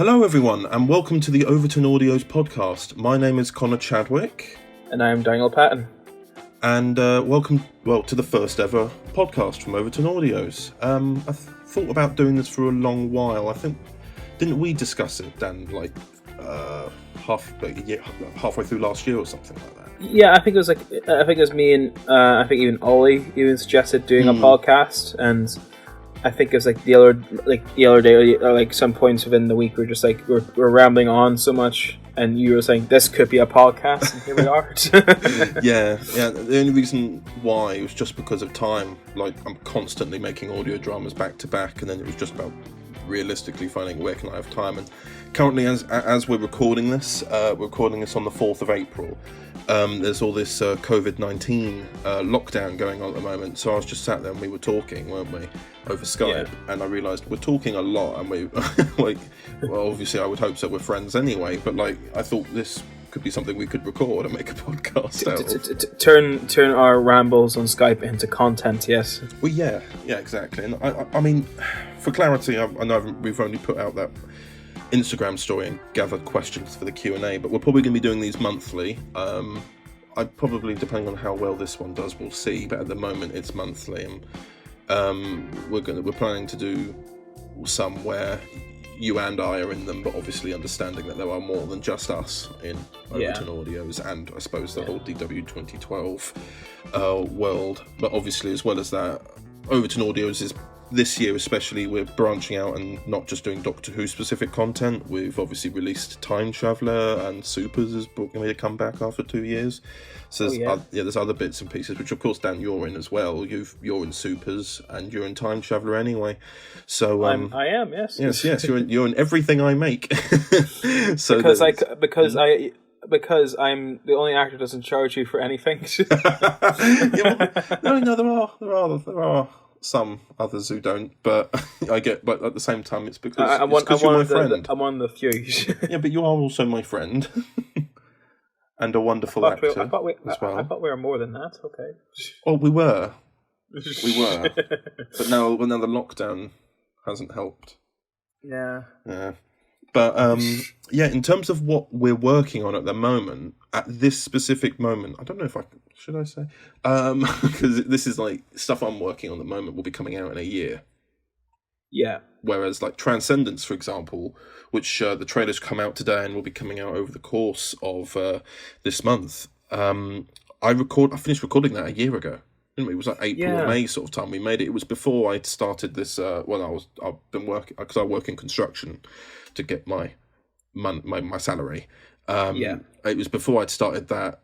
Hello everyone and welcome to the Overton Audios podcast. My name is Connor Chadwick. And I'm Daniel Patton. And welcome to the first ever podcast from Overton Audios. I thought about doing this for a long while. I think, didn't we discuss it, Dan, halfway through last year or something like that? Yeah, I think it was me and I think even Ollie even suggested doing a podcast, and I think it was the other day, or some points within the week, we're just we're rambling on so much, and you were saying this could be a podcast, and here we are. Yeah. The only reason why was just because of time. I'm constantly making audio dramas back to back, and then it was just about realistically finding where can I have time. And currently, as we're recording this on the 4th of April. There's all this COVID-19 lockdown going on at the moment, so I was just sat there and we were talking, weren't we, over Skype, and I realised we're talking a lot, and we well, obviously I would hope so, we're friends anyway, but I thought this could be something we could record and make a podcast out of. Turn our rambles on Skype into content, yes. Well, yeah, exactly. And I mean, for clarity, I know we've only put out that Instagram story and gathered questions for the Q&A, but we're probably going to be doing these monthly. I probably, depending on how well this one does, we'll see, but at the moment it's monthly, and we're planning to do some where you and I are in them, but obviously understanding that there are more than just us in Overton Audios, and I suppose the whole DW 2012 world. But obviously, as well as that, Overton Audios is, this year especially, we're branching out and not just doing Doctor Who specific content. We've obviously released Time Traveller, and Supers is made a comeback after 2 years. So there's other bits and pieces, which of course, Dan, you're in as well. You're in Supers and you're in Time Traveller anyway. So I am, yes. Yes, you're in everything I make. So because I'm the only actor that doesn't charge you for anything. There are some others who don't, but I get. But at the same time, it's because you're my friend. I'm one of the few. Yeah, but you are also my friend, and a wonderful actor as well. I thought we were more than that. Okay. Oh, we were, but now the lockdown hasn't helped. Yeah. But in terms of what we're working on at the moment, at this specific moment, I don't know if should I say, because this is stuff I'm working on at the moment will be coming out in a year. Yeah. Whereas Transcendence, for example, which the trailers come out today and will be coming out over the course of this month. I finished recording that a year ago. It was April or May sort of time we made it. It was before I started this. I've been working because I work in construction to get my salary. It was before I'd started that.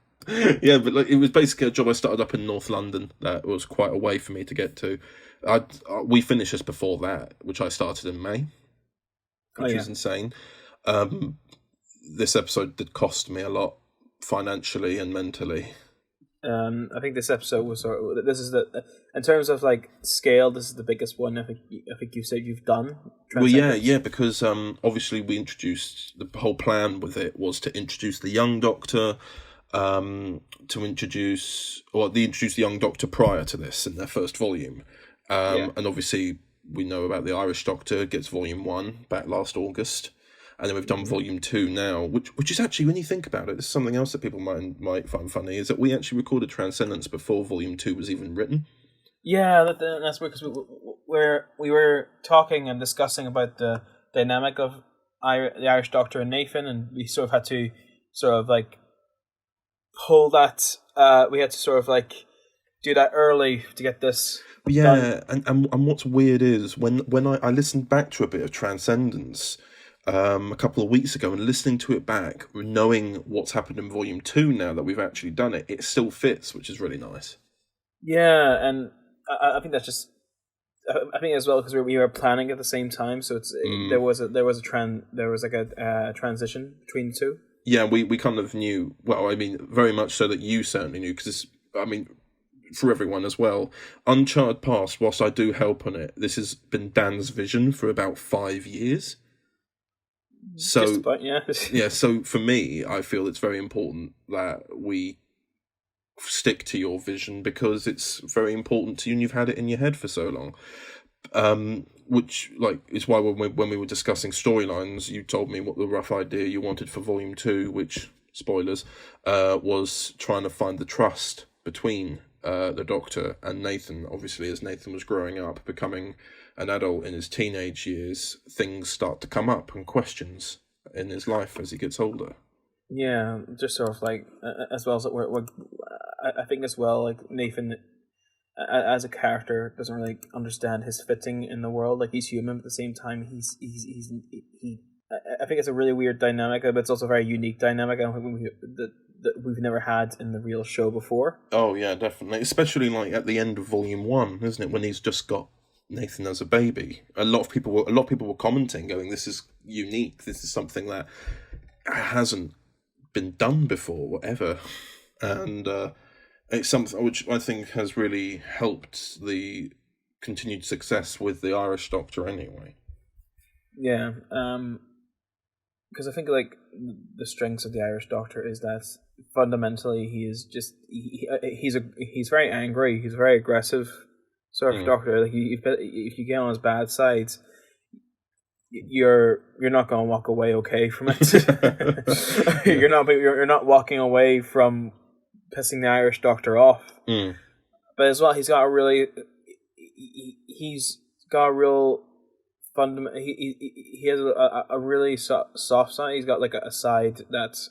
Yeah, but it was basically a job I started up in North London that was quite a way for me to get to. We finished just before that, which I started in May, which is insane. This episode did cost me a lot financially and mentally. I think this episode was in terms of scale, this is the biggest one I think you said you've done. Well, yeah, because obviously we introduced, the whole plan with it was to introduce the Young Doctor, they introduced the Young Doctor prior to this in their first volume, and obviously we know about the Irish Doctor gets volume 1 back last August. And then we've done volume 2 now, which is actually, when you think about it, this is something else that people might find funny, is that we actually recorded Transcendence before volume 2 was even written. Yeah, that's weird, because we were talking and discussing about the dynamic of the Irish Doctor and Nathan, and we sort of had to pull that. We had to do that early to get this. Yeah, done. And what's weird is when I listened back to a bit of Transcendence a couple of weeks ago, and listening to it back, knowing what's happened in volume 2 now that we've actually done it, it still fits, which is really nice. Yeah, and I think that's just, I think as well because we were planning at the same time, so there was a transition between the two. Yeah, we kind of knew. Well, I mean, very much so that you certainly knew, because for everyone as well, Uncharted Past, whilst I do help on it, this has been Dan's vision for about 5 years. So just about, yeah. So for me, I feel it's very important that we stick to your vision, because it's very important to you and you've had it in your head for so long. Which like is why when we were discussing storylines, you told me what the rough idea you wanted for Volume 2, which spoilers, was trying to find the trust between the Doctor and Nathan. Obviously, as Nathan was growing up, becoming an adult in his teenage years, things start to come up and questions in his life as he gets older. Yeah, just sort of like as well as I think as well, like Nathan as a character doesn't really understand his fitting in the world. Like, he's human, but at the same time I think it's a really weird dynamic, but it's also a very unique dynamic. I don't think that we've never had in the real show before. Oh yeah, definitely. Especially like at the end of Volume 1, isn't it? When he's just got Nathan as a baby. A lot of people were commenting, going, "This is unique. This is something that hasn't been done before, whatever." And it's something which I think has really helped the continued success with the Irish Doctor anyway. Yeah, because I think like the strengths of the Irish Doctor is that fundamentally he is just he's very angry, he's very aggressive sort of Doctor. Like, if you get on his bad sides, you're not going to walk away okay from it. You're not walking away from pissing the Irish Doctor off. But as well, he's got a real fundamental. He has a really soft side. He's got like a side that's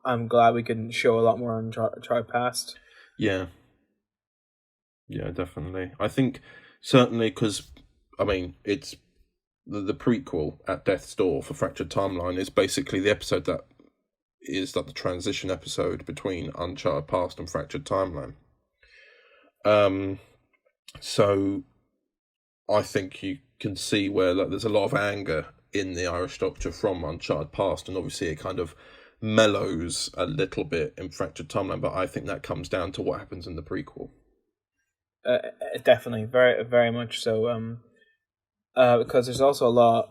I'm glad we can show a lot more on Try Past. Yeah, definitely. I think certainly because I mean it's the prequel at Death's Door for Fractured Timeline is basically the episode that is like the transition episode between Uncharted Past and Fractured Timeline. So I think you can see where like there's a lot of anger in the Irish Doctor from Uncharted Past, and obviously it kind of mellows a little bit in Fractured Timeline, but I think that comes down to what happens in the prequel. Definitely, very, very much so. Because there's also a lot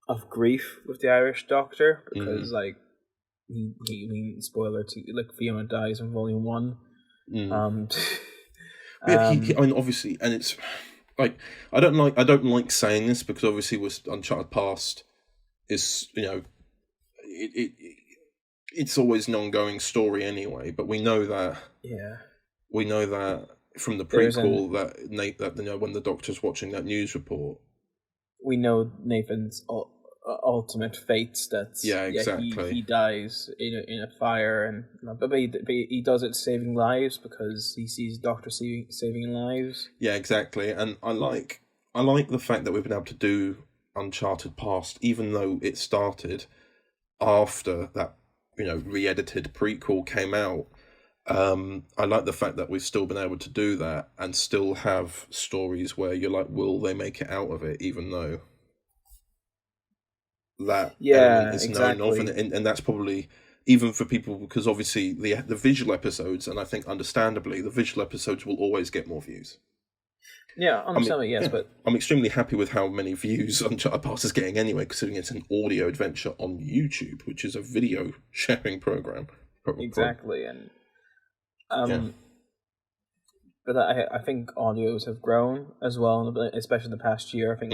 of grief with the Irish Doctor, because like he spoiler to like Fiona dies in Volume 1. I mean, obviously, and it's like I don't like saying this because obviously with Uncharted Past is, you know, it's always an ongoing story anyway, but we know that from the prequel that you know, when the Doctor's watching that news report, we know Nathan's ultimate fate. That's exactly. He dies in a fire, and but he does it saving lives because he sees Doctor saving lives. Yeah, exactly. And I like the fact that we've been able to do Uncharted Past, even though it started after that, you know, re-edited prequel came out. I like the fact that we've still been able to do that and still have stories where you're like, will they make it out of it, even though that element is known of, and that's probably even for people, because obviously the visual episodes, and I think understandably the visual episodes will always get more views. Yeah, understandably, yes, but I'm extremely happy with how many views Uncharted Past is getting anyway, considering it's an audio adventure on YouTube, which is a video sharing program. Exactly, and but I think audios have grown as well, especially in the past year. I think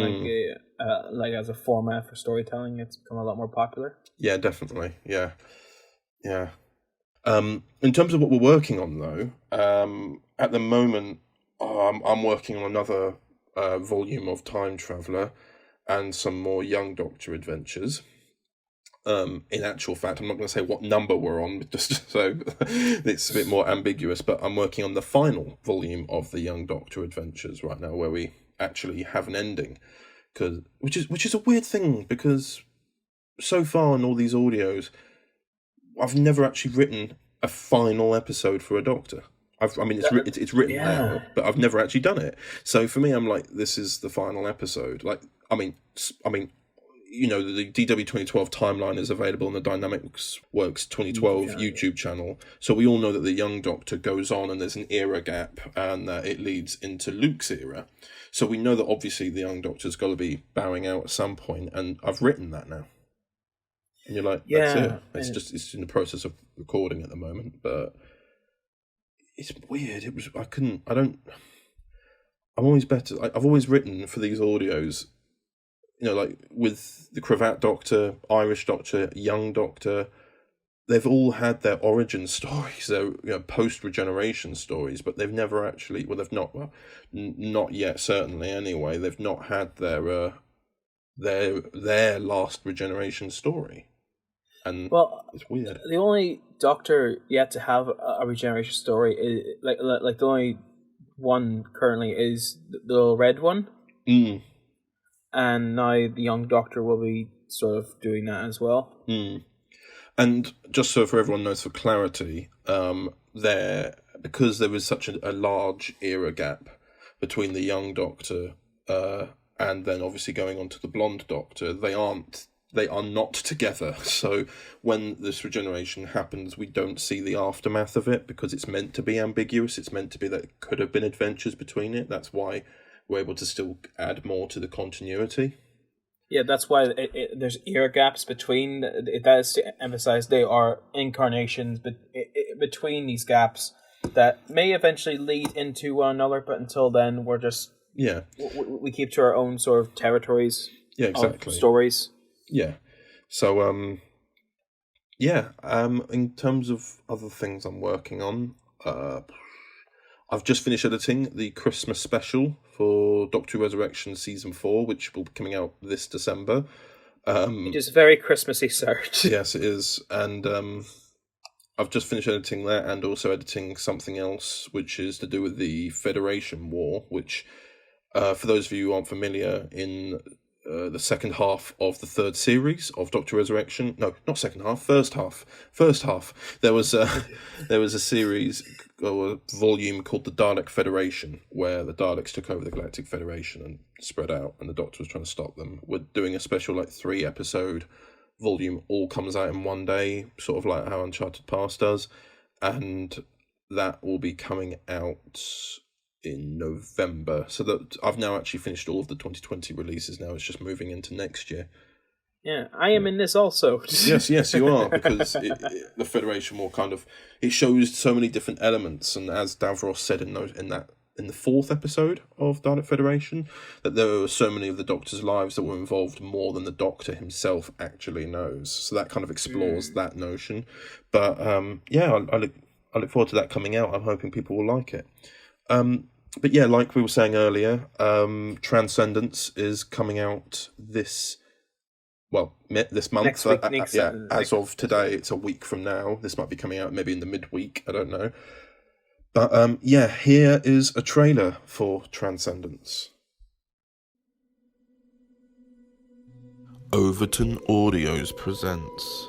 like as a format for storytelling, it's become a lot more popular. Yeah, definitely. Yeah. In terms of what we're working on, though, at the moment, I'm working on another volume of Time Traveller and some more Young Doctor adventures. In actual fact, I'm not going to say what number we're on, just so it's a bit more ambiguous, but I'm working on the final volume of the Young Doctor adventures right now, where we actually have an ending, which is a weird thing, because so far in all these audios, I've never actually written a final episode for a Doctor. It's written now, but I've never actually done it. So for me, I'm like, this is the final episode. Like, I mean, you know, the DW 2012 timeline is available on the Dynamics Works 2012 YouTube channel. So we all know that the Young Doctor goes on and there's an era gap and that it leads into Luke's era. So we know that obviously the Young Doctor's got to be bowing out at some point, and I've written that now. And you're like, that's it. It's in the process of recording at the moment, but it's weird. I'm always better. I've always written for these audios, like with the Cravat Doctor, Irish Doctor, Young Doctor. They've all had their origin stories, their post-regeneration stories, but they've never actually. Well, they've not. Well, not yet. Certainly, anyway, they've not had their last regeneration story, and it's weird. The only Doctor yet to have a regeneration story is like the only one currently is the little red one, and now the Young Doctor will be sort of doing that as well. And just so for everyone knows, for clarity, because there was such a large era gap between the Young Doctor and then obviously going on to the Blonde Doctor, they are not together. So when this regeneration happens, we don't see the aftermath of it because it's meant to be ambiguous. It's meant to be that it could have been adventures between it. That's why we're able to still add more to the continuity. Yeah, that's why there's era gaps between. That is to emphasize they are incarnations between these gaps that may eventually lead into one another, but until then, we're just we keep to our own sort of territories. Yeah, exactly. Of stories. Yeah. So in terms of other things I'm working on, I've just finished editing the Christmas special for Doctor Who Resurrection Season 4, which will be coming out this December. It is very Christmassy, sir. Yes, it is. And I've just finished editing that and also editing something else, which is to do with the Federation War, which, for those of you who aren't familiar, in the second half of the third series of Doctor Resurrection. No, not second half. First half. There was a series or a volume called the Dalek Federation, where the Daleks took over the Galactic Federation and spread out, and the Doctor was trying to stop them. We're doing a special 3-episode volume, all comes out in one day, sort of like how Uncharted Past does, and that will be coming out in November. So that I've now actually finished all of the 2020 releases. Now it's just moving into next year. Yeah, I am in this also. yes, you are, because the Federation War it shows so many different elements, and as Davros said in the fourth episode of Dalek Federation, that there were so many of the Doctor's lives that were involved more than the Doctor himself actually knows. So that kind of explores that notion. But I look forward to that coming out. I'm hoping people will like it. But yeah, like we were saying earlier, Transcendence is coming out this month. Next week, as of today, it's a week from now. This might be coming out maybe in the midweek. I don't know. But here is a trailer for Transcendence. Overton Audios presents.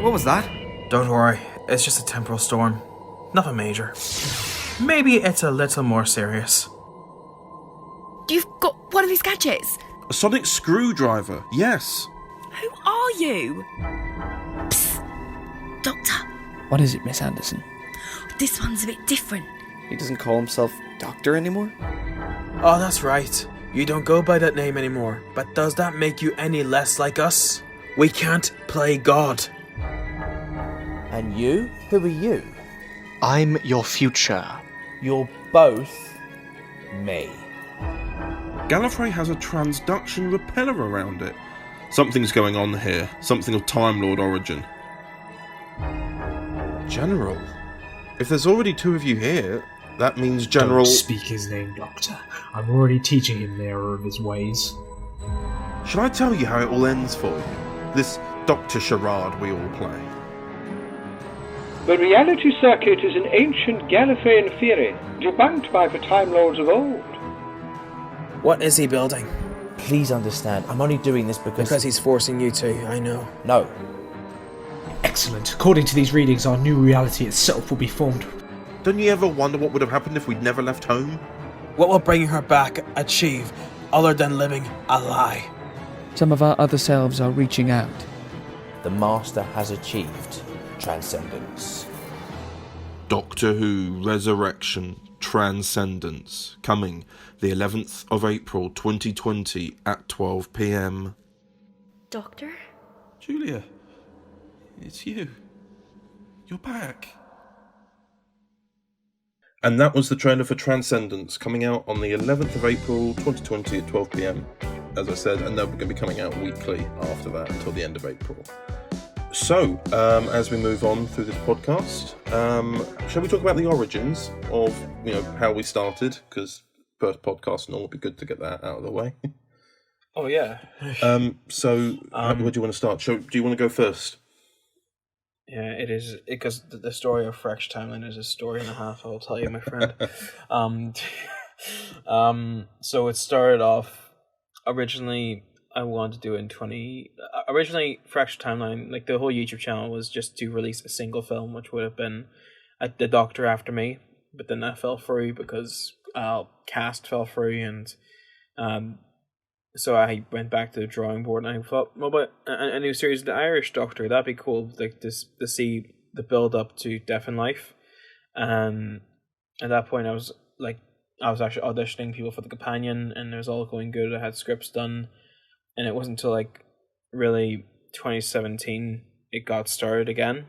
What was that? Don't worry, it's just a temporal storm. Nothing major. Maybe it's a little more serious. You've got one of his gadgets. A sonic screwdriver, yes. Who are you? Psst. Doctor. What is it, Miss Anderson? This one's a bit different. He doesn't call himself Doctor anymore? Oh, that's right. You don't go by that name anymore. But does that make you any less like us? We can't play God. And you? Who are you? I'm your future. You're both me. Gallifrey has a transduction repeller around it. Something's going on here. Something of Time Lord origin. General? If there's already two of you here, that means General... Don't speak his name, Doctor. I'm already teaching him the error of his ways. Shall I tell you how it all ends for you? This Doctor charade we all play. The reality circuit is an ancient Gallifreyan theory, debunked by the Time Lords of old. What is he building? Please understand, I'm only doing this Because he's forcing you to, I know. No. Excellent. According to these readings, our new reality itself will be formed. Don't you ever wonder what would have happened if we'd never left home? What will bringing her back achieve, other than living a lie? Some of our other selves are reaching out. The Master has achieved transcendence. Doctor Who Resurrection Transcendence, coming the 11th of April 2020 at 12 p.m. Doctor? Julia, it's you. You're back. And that was the trailer for Transcendence, coming out on the 11th of April 2020 at 12 p.m, as I said, and they're going to be coming out weekly after that until the end of April. So, as we move on through this podcast, shall we talk about the origins of, how we started? Because first podcast and all, would be good to get that out of the way. Oh, yeah. So, where do you want to start? Do you want to go first? Yeah, it is, because the story of Fractured Timeline is a story and a half, I'll tell you, my friend. So it started off, originally, I wanted to do originally Fractured Timeline, like the whole YouTube channel was just to release a single film, which would have been The Doctor After Me, but then that fell through because cast fell through, and so I went back to the drawing board and I thought, well, but a new series of The Irish Doctor, that'd be cool, like to see the build up to Death in Life. At that point I was actually auditioning people for the companion, and it was all going good. I had scripts done, and it wasn't until like really 2017 it got started again.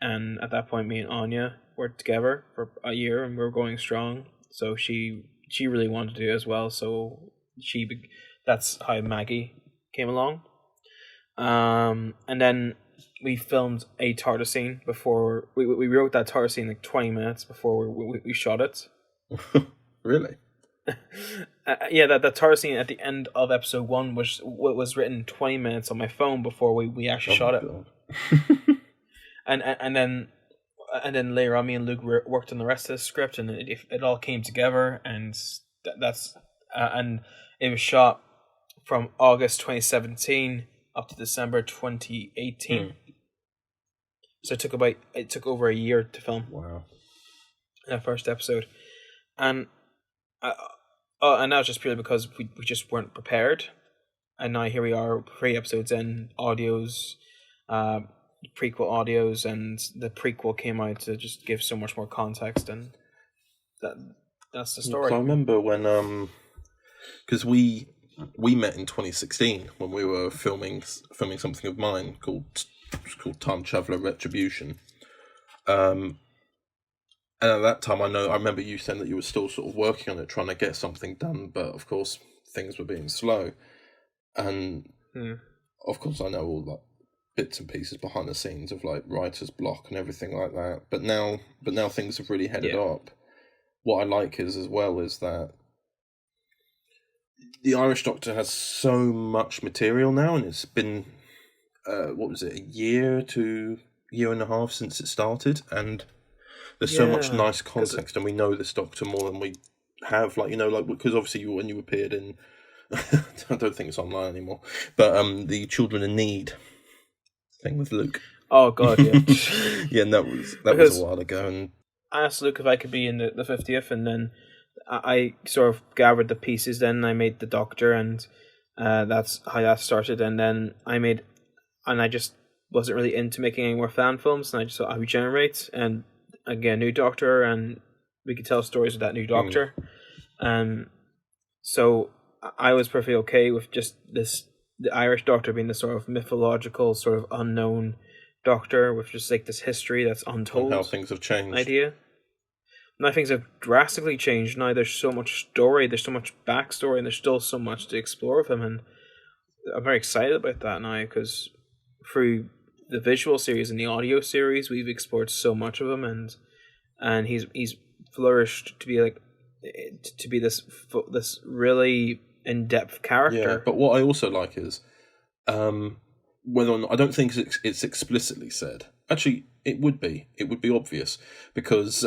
And at that point, me and Anya were together for a year, and we were going strong. So she really wanted to do it as well. So that's how Maggie came along. And then we filmed a TARDIS scene before we wrote that TARDIS scene like 20 minutes before we shot it. Really? Yeah, that TARDIS scene at the end of episode 1 was written 20 minutes on my phone before we actually shot it. and then later on, me and Luke worked on the rest of the script, and it all came together, and and it was shot from August 2017 up to December 2018. So it took over a year to film. Wow. That first episode, and that was just purely because we just weren't prepared, and now here we are, 3 episodes in, audios, prequel audios, and the prequel came out to just give so much more context, and that's the story. So I remember when because we met in 2016 when we were filming something of mine called Time Traveller Retribution. And at that time, I remember you saying that you were still sort of working on it, trying to get something done, but of course things were being slow. And of course, I know all like bits and pieces behind the scenes of like writer's block and everything like that. But now things have really headed up. What I like is that the Irish Doctor has so much material now, and it's been a year to year and a half since it started, and there's so much nice context, and we know this Doctor more than we have, because obviously when you appeared in I don't think it's online anymore, but the Children in Need thing with Luke. Oh god, yeah. Yeah, and that was a while ago, and I asked Luke if I could be in the 50th, and then I sort of gathered the pieces, then I made the Doctor, and that's how that started. And then I just wasn't really into making any more fan films, and I just thought I would generate and again new Doctor, and we could tell stories of that new Doctor. So I was perfectly okay with just the Irish Doctor being the sort of mythological, sort of unknown Doctor with just like this history that's untold. And how things have changed. Idea. Now things have drastically changed. Now there's so much story, there's so much backstory, and there's still so much to explore with him, and I'm very excited about that now, because through the visual series and the audio series, we've explored so much of him, and he's flourished to be this really in-depth character. Yeah, but what I also like is whether or not, I don't think it's explicitly said. Actually, it would be obvious, because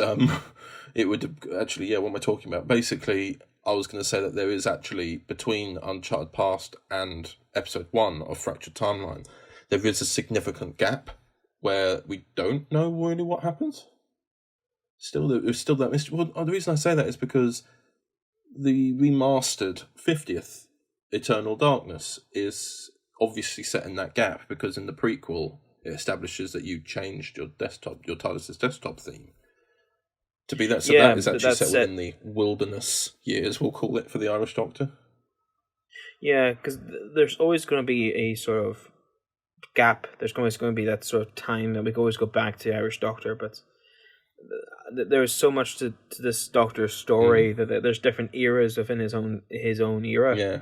it would actually, what am I talking about? Basically, I was going to say that there is actually, between Uncharted Past and episode 1 of Fractured Timeline, there is a significant gap where we don't know really what happens. There's still that mystery. Well, the reason I say that is because the remastered 50th Eternal Darkness is obviously set in that gap, because in the prequel it establishes that you changed your TARDIS's desktop theme to be that. So that is actually set within the wilderness years, we'll call it, for the Irish Doctor. Yeah, because there's always going to be a sort of gap. There's always going to be that sort of time that we can always go back to the Irish Doctor, but there's so much to this Doctor's story that there's different eras within his own era. Yeah.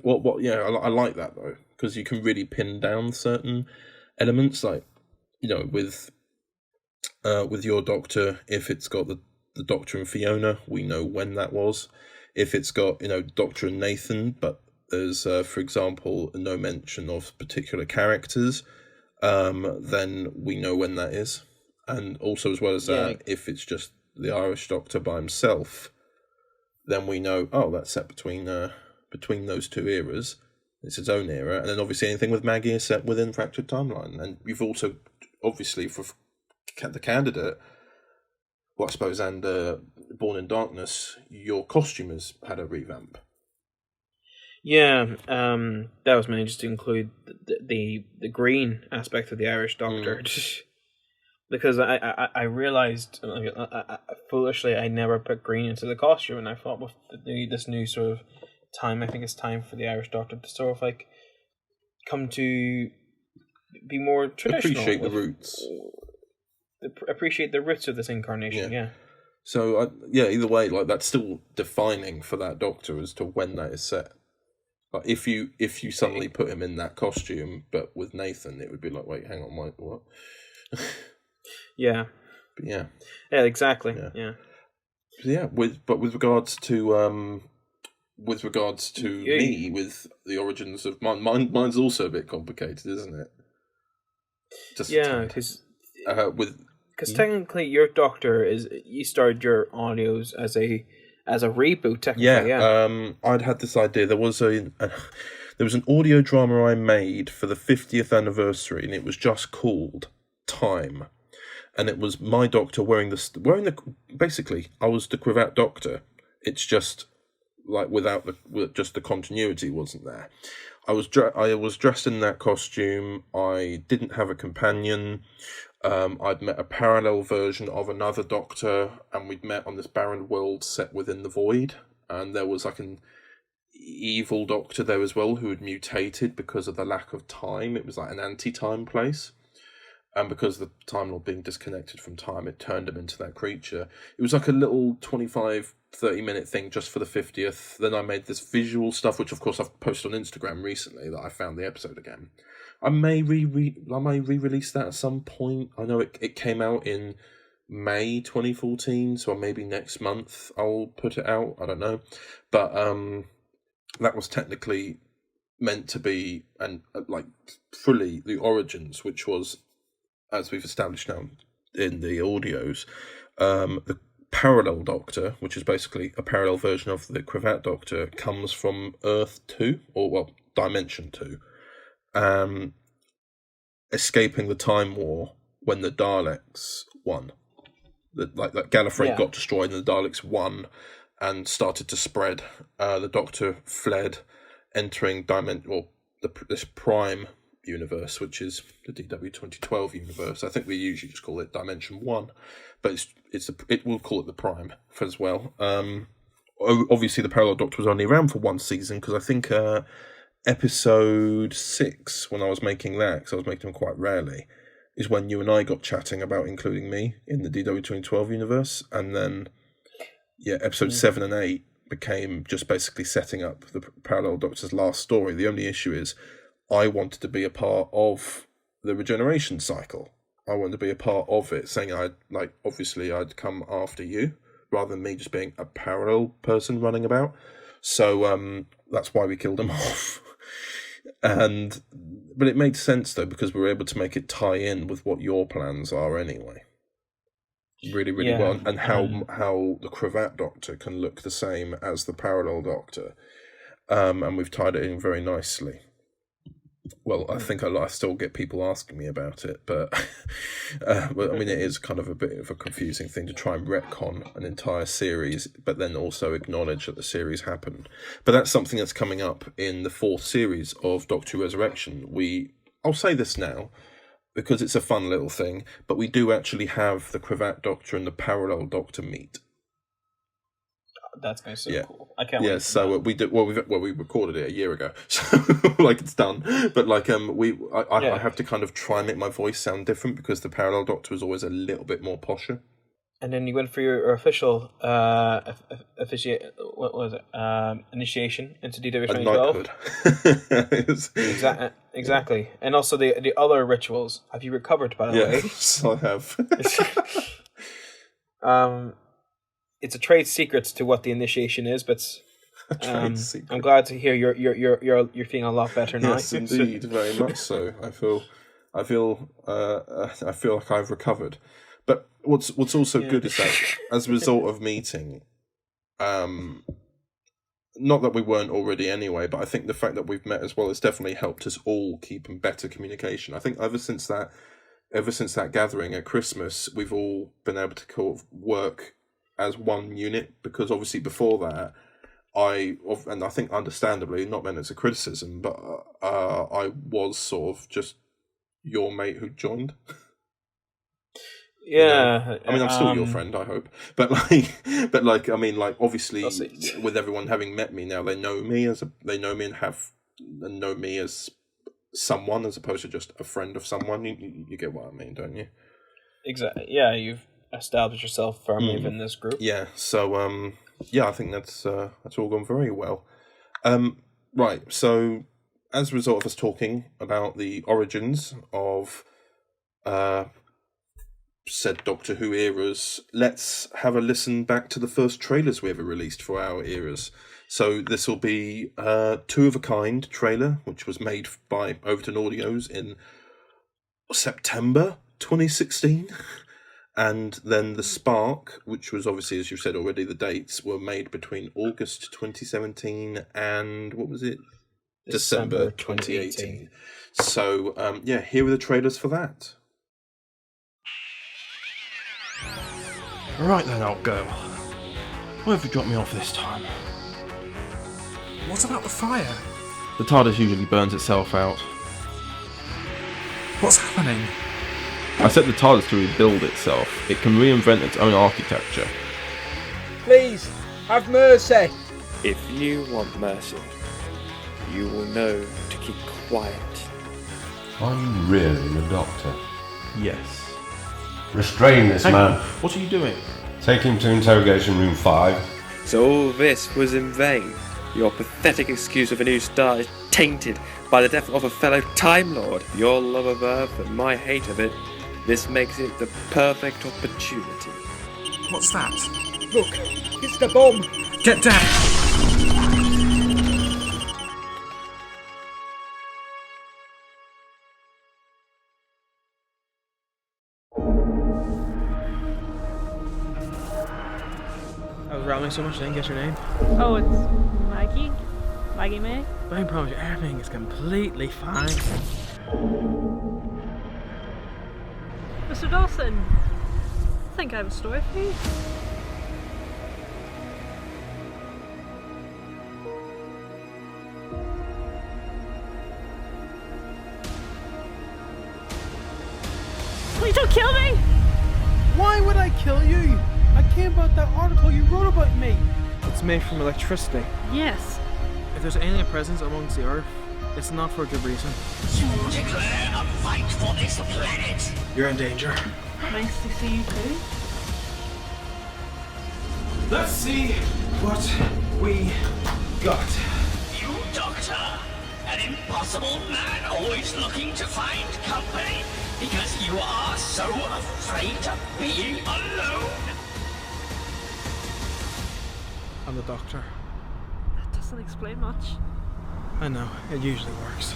I like that though, because you can really pin down certain elements, like, you know, with your Doctor, if it's got the Doctor and Fiona, we know when that was. If it's got, you know, Doctor and Nathan, but there's, for example, no mention of particular characters, then we know when that is. And also, as well as that, if it's just the Irish Doctor by himself, then we know, that's set between those two eras. It's its own era. And then obviously anything with Maggie is set within Fractured Timeline. And you've also, obviously, for the candidate, well, I suppose, and Born in Darkness, your costume has had a revamp. Yeah, that was mainly just to include the green aspect of the Irish Doctor. Because I realised, foolishly, I never put green into the costume, and I thought with this new sort of time, I think it's time for the Irish Doctor to sort of like come to be more traditional. Appreciate the roots. Appreciate the roots of this incarnation, yeah. So, either way, like, that's still defining for that Doctor as to when that is set. Like, if you suddenly put him in that costume, but with Nathan, it would be like, wait, hang on, what? Yeah. But yeah, exactly. Yeah. With regards to me, with the origins of mine's also a bit complicated, isn't it? Because with technically your Doctor you started your audios as a reboot. Technically, I'd had this idea. There was an audio drama I made for the 50th anniversary, and it was just called Time. And it was my Doctor wearing the basically, I was the cravat Doctor. It's just like just the continuity wasn't there. I was dressed in that costume. I didn't have a companion. I'd met a parallel version of another Doctor, and we'd met on this barren world set within the void. And there was like an evil Doctor there as well who had mutated because of the lack of time. It was like an anti-time place. And because the Time Lord being disconnected from time, it turned him into that creature. It was like a little 25, 30-minute thing just for the 50th. Then I made this visual stuff, which of course I've posted on Instagram recently, that I found the episode again. I may re-release that at some point. I know it came out in May 2014, so maybe next month I'll put it out. I don't know. But that was technically meant to be, and like fully the origins, which was, as we've established now in the audios, the parallel Doctor, which is basically a parallel version of the cravat Doctor, comes from Earth 2, Dimension 2, escaping the Time War when the Daleks won. That Gallifrey got destroyed and the Daleks won and started to spread. The Doctor fled, entering this Prime universe, which is the DW 2012 universe. I think we usually just call it Dimension 1, but we'll call it the Prime as well. Obviously the Parallel Doctor was only around for one season, because I think episode 6, when I was making that, because I was making them quite rarely, is when you and I got chatting about including me in the DW 2012 universe, and then episode 7 and 8 became just basically setting up the Parallel Doctor's last story. The only issue is I wanted to be a part of the regeneration cycle. I wanted to be a part of it, saying I'd come after you, rather than me just being a parallel person running about. So that's why we killed him off. But it made sense though, because we were able to make it tie in with what your plans are anyway. Really, really well, and how the cravat Doctor can look the same as the parallel Doctor, and we've tied it in very nicely. Well, I think I still get people asking me about it, but I mean, it is kind of a bit of a confusing thing to try and retcon an entire series, but then also acknowledge that the series happened. But that's something that's coming up in the 4th series of Doctor Who Resurrection. I'll say this now, because it's a fun little thing, but we do actually have the cravat Doctor and the parallel Doctor meet. That's going to be so cool. I can't wait. Yeah, so we did. Well, we recorded it a year ago, so it's done. But I have to kind of try and make my voice sound different, because the parallel Doctor is always a little bit more posher. and then you went for your official initiation into DW 2012. Exactly. And also the other rituals. Have you recovered, by the way? Yes, I have. It's a trade secret to what the initiation is, but I'm glad to hear you're feeling a lot better now. Yes, indeed, very much so. I feel like I've recovered. But what's also good is that as a result of meeting, not that we weren't already anyway, but I think the fact that we've met as well has definitely helped us all keep in better communication. I think ever since that gathering at Christmas, we've all been able to kind of work as one unit, because obviously before that, and I think understandably, not meant as a criticism, but I was sort of just your mate who joined. Yeah, I mean, I'm still your friend, I hope. But I mean, obviously, with everyone having met me now, they know me and know me as someone, as opposed to just a friend of someone. You get what I mean, don't you? Exactly. Yeah, you've established yourself firmly within this group. Yeah. So, I think that's all gone very well. Right. So, as a result of us talking about the origins of said Doctor Who eras, let's have a listen back to the first trailers we ever released for our eras. So this will be Two of a Kind trailer, which was made by Overton Audios in September 2016. And then The Spark, which was obviously, as you said already, the dates were made between August 2017 and, what was it? December 2018. So, here are the trailers for that. Right then, old girl. Where have you dropped me off this time? What about the fire? The TARDIS usually burns itself out. What's happening? I set the TARDIS to rebuild itself. It can reinvent its own architecture. Please, have mercy! If you want mercy, you will know to keep quiet. Are you really the Doctor? Yes. Restrain this man. What are you doing? Take him to interrogation room 5. So all this was in vain. Your pathetic excuse of a new star is tainted by the death of a fellow Time Lord. Your love of Earth and my hate of it. This makes it the perfect opportunity. What's that? Look, it's the bomb! Get down! I was rambling so much I didn't get your name. Oh, it's Maggie? Maggie May? I can promise you everything is completely fine. Mr. Dawson, I think I have a story for you. Please don't kill me! Why would I kill you? I came about that article you wrote about me. It's made from electricity. Yes. If there's alien presence amongst the Earth, it's not for a good reason. You declare a fight for this planet! You're in danger. Nice to see you too. Let's see what we got. You, Doctor! An impossible man always looking to find company because you are so afraid of being alone! I'm the Doctor. That doesn't explain much. I know, it usually works.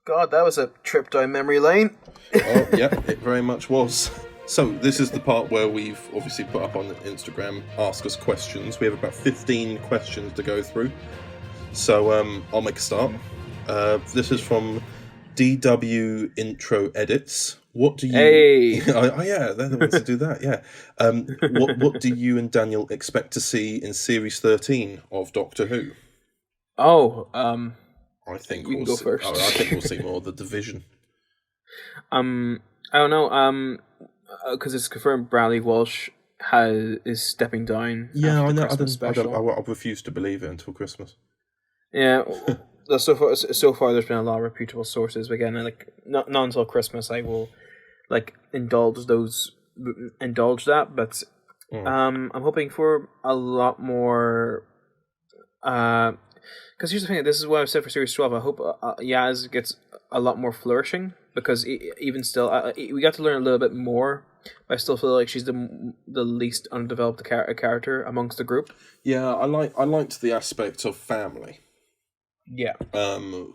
God, that was a trip down memory lane. Oh, yeah, it very much was. So, this is the part where we've obviously put up on Instagram, ask us questions. We have about 15 questions to go through. So, I'll make a start. This is from DW Intro Edits. What do you... Hey! Oh, yeah, they're the ones to do that, yeah. What do you and Daniel expect to see in Series 13 of Doctor Who? Oh, I think you can go first. I think we'll see more of the Division. I don't know, because it's confirmed Bradley Walsh is stepping down. Yeah, I know. I I refuse to believe it until Christmas. Yeah, so far, there's been a lot of reputable sources. But again, like not until Christmas, I will like indulge that. But I'm hoping for a lot more. Because here's the thing. This is what I've said for Series 12. I hope Yaz gets a lot more flourishing, because even still, we got to learn a little bit more. But I still feel like she's the least undeveloped character amongst the group. Yeah, I liked the aspect of family. Yeah.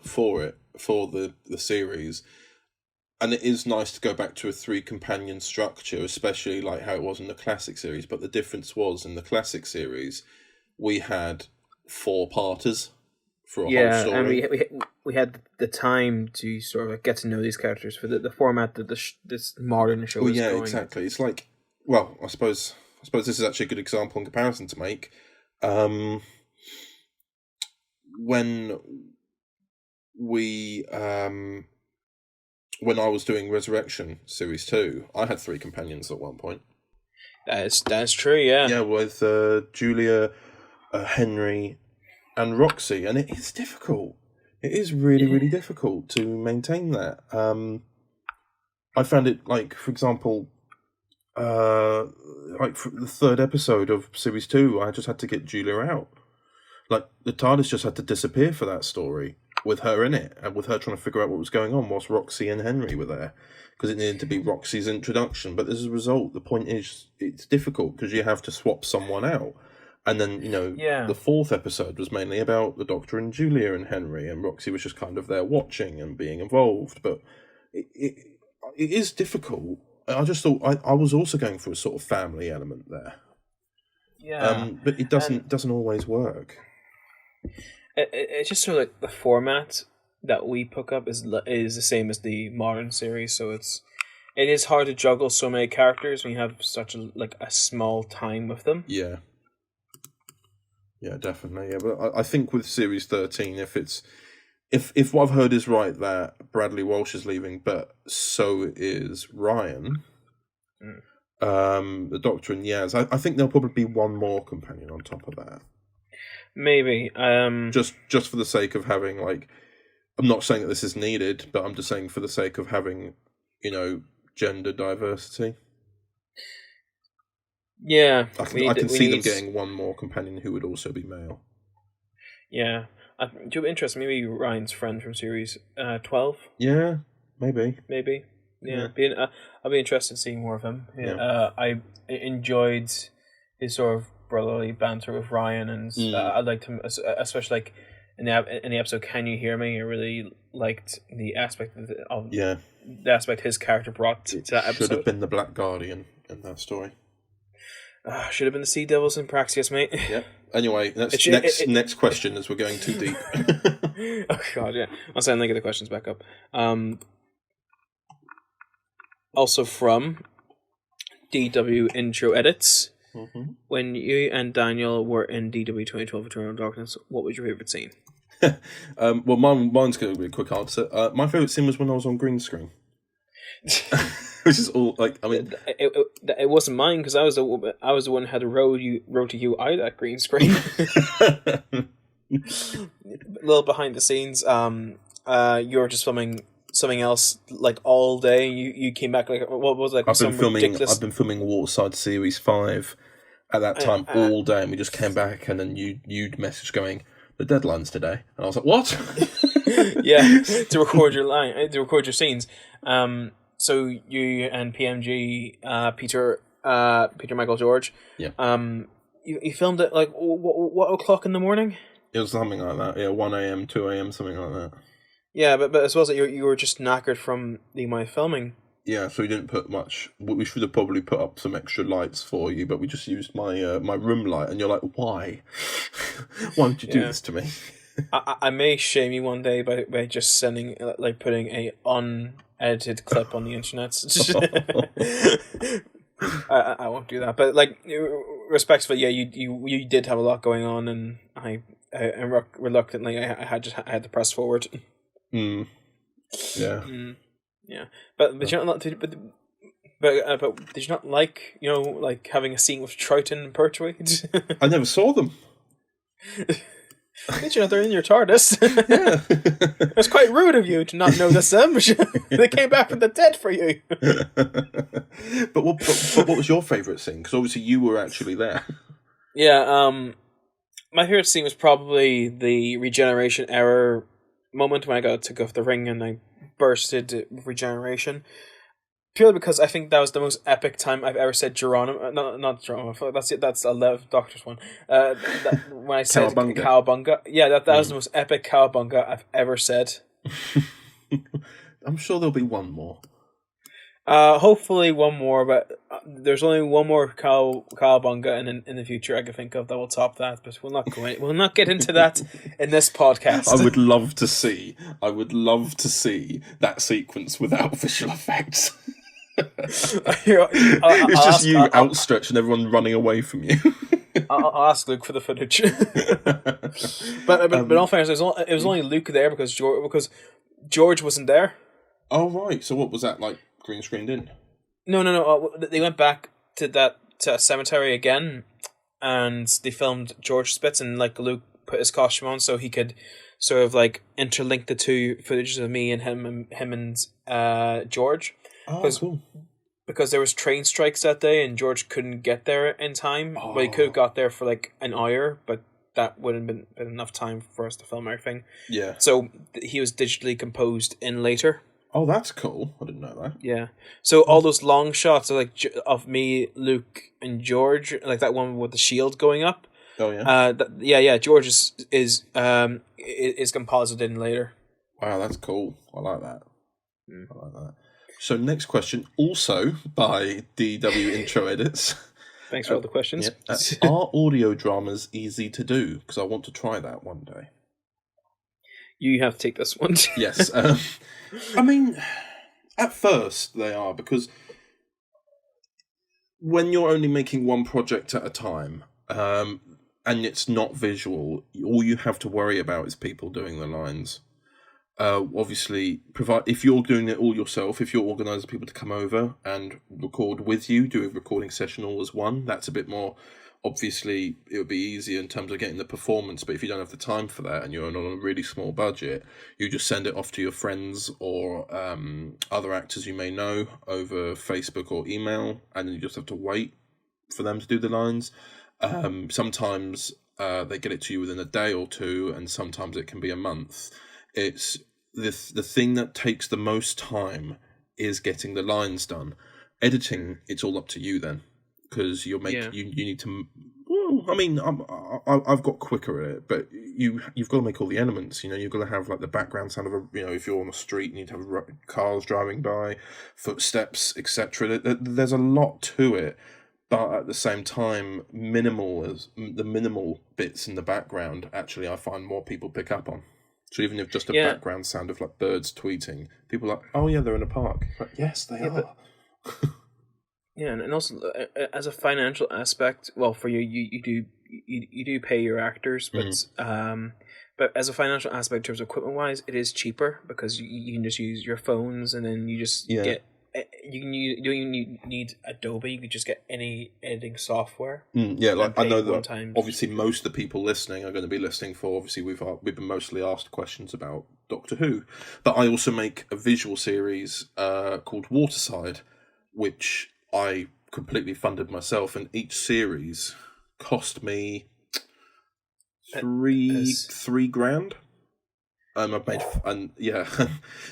For the series, and it is nice to go back to a 3 companion structure, especially like how it was in the classic series. But the difference was, in the classic series, we had 4-parters for a whole story. And we had the time to sort of get to know these characters for the format that this modern show is going. Exactly. It's like, well, I suppose this is actually a good example in comparison to make. When I was doing Resurrection Series 2, I had 3 companions at one point. That's true, yeah. Yeah, with Julia, Henry, and Roxy, and it is difficult. It is really, really difficult to maintain that. I found it, like, for example, like for the 3rd episode of Series 2, I just had to get Julia out. Like, the TARDIS just had to disappear for that story, with her in it, and with her trying to figure out what was going on whilst Roxy and Henry were there, because it needed to be Roxy's introduction. But as a result, the point is, it's difficult, because you have to swap someone out. And then, the 4th episode was mainly about the Doctor and Julia and Henry, and Roxy was just kind of there watching and being involved. But it is difficult. I just thought I was also going for a sort of family element there. Yeah. But it doesn't always work. It's just sort of like the format that we pick up is the same as the modern series, so it is hard to juggle so many characters when you have such a small time with them. Yeah. Yeah, definitely. Yeah, but I think with Series 13, if what I've heard is right, that Bradley Walsh is leaving, but so is Ryan, the Doctor and Yaz, I think there'll probably be one more companion on top of that. Maybe. Just for the sake of having, like, I'm not saying that this is needed, but I'm just saying for the sake of having, gender diversity. Yeah. I can see them getting one more companion who would also be male. Yeah. Do you have interest? Maybe Ryan's friend from Series 12? Yeah, maybe. Yeah. I'll be interested in seeing more of him. Yeah. I enjoyed his sort of brotherly banter with Ryan, and I liked him, especially like in the episode "Can You Hear Me?" I really liked the aspect of the aspect his character brought to that episode. Should have been the Black Guardian in that story. Should have been the Sea Devils in Praxeus, mate. Yeah. Anyway, next question, as we're going too deep. Oh god, yeah. I'll send the questions back up. Also from DW Intro Edits. Mm-hmm. When you and Daniel were in DW 2012 Eternal Darkness, what was your favourite scene? Well, mine's going to be a quick answer. My favourite scene was when I was on green screen. Which is all, like, I mean... It wasn't mine, because I was the one who had to row to you out that green screen. A little behind the scenes, you were just filming something else like all day. You came back like, what was it? I've been filming Waterside Series 5 at that time all day, and we just came back, and then you'd message going, the deadline's today, and I was like, what? Yeah, to record your scenes. So you and PMG, Peter Michael George, you filmed it like what o'clock in the morning? It was something like that. Yeah, 1 a.m., 2 a.m., something like that. Yeah, but I suppose that you were just knackered from the amount of filming. Yeah, so we didn't put much. We should have probably put up some extra lights for you, but we just used my my room light, and you're like, why? Why would you do this to me? I may shame you one day by just sending, like, putting a unedited clip on the internet. I won't do that, but like, respectfully, yeah, you did have a lot going on, and I reluctantly I had to press forward. Yeah. Yeah, but did you not did you not like, like having a scene with Troughton and Pertwee? I never saw them. At least you know they're in your TARDIS. It's quite rude of you to not notice them. They came back from the dead for you. But what was your favourite scene? Because obviously you were actually there. Yeah, my favourite scene was probably the regeneration error moment when I took off the ring and I bursted regeneration. Purely because I think that was the most epic time I've ever said Geronimo. Not Geronimo. That's it. That's 11 Doctor's one. When I said Cowabunga. Yeah, that was the most epic Cowabunga I've ever said. I'm sure there'll be one more. Hopefully one more, but there's only one more Cowabunga in the future I can think of that will top that. But we'll not get into that in this podcast. I would love to see that sequence without visual effects. It's just you outstretched and everyone running away from you. I'll ask Luke for the footage. but in all fairness, it was only Luke there because George wasn't there. Oh right, so what was that like? Green screened in? No. They went back to a cemetery again, and they filmed George Spitz, and like Luke put his costume on so he could sort of like interlink the two footages of me and him and George. Oh, cool. Because there was train strikes that day, and George couldn't get there in time. Oh. But he could have got there for like an hour, but that wouldn't have been enough time for us to film everything. Yeah. So he was digitally composed in later. Oh, that's cool. I didn't know that. Yeah. So all those long shots of me, Luke, and George, like that one with the shield going up. Oh yeah. George is composited in later. Wow, that's cool. I like that. I like that. So next question, also by DW Intro Edits. Thanks for all the questions. Are audio dramas easy to do? Because I want to try that one day. You have to take this one. Yes. I mean, at first they are, because when you're only making one project at a time, and it's not visual, all you have to worry about is people doing the lines. Obviously, if you're doing it all yourself, if you're organising people to come over and record with you, do a recording session all as one, that's a bit more, obviously, it would be easier in terms of getting the performance, but if you don't have the time for that and you're on a really small budget, you just send it off to your friends or other actors you may know over Facebook or email, and then you just have to wait for them to do the lines. Sometimes they get it to you within a day or two, and sometimes it can be a month. It's the thing that takes the most time is getting the lines done. Editing, it's all up to you then, because you need to. Well, I mean, I've got quicker at it, but you've got to make all the elements. You've got to have like the background sound of if you're on the street, you need to have cars driving by, footsteps, etc. There's a lot to it. But at the same time, the minimal bits in the background, actually, I find more people pick up on. So even if just a background sound of like birds tweeting, people are like, oh yeah, they're in a park. Like, yes, they are. Yeah, and also as a financial aspect, well, for you do pay your actors, but as a financial aspect in terms of equipment wise, it is cheaper because you can just use your phones, and then you just get. You don't even need Adobe. You could just get any editing software. Like I know that obviously most of the people listening are going to be listening for. Obviously, we've been mostly asked questions about Doctor Who, but I also make a visual series called Waterside, which I completely funded myself, and each series cost me $3,000. I've made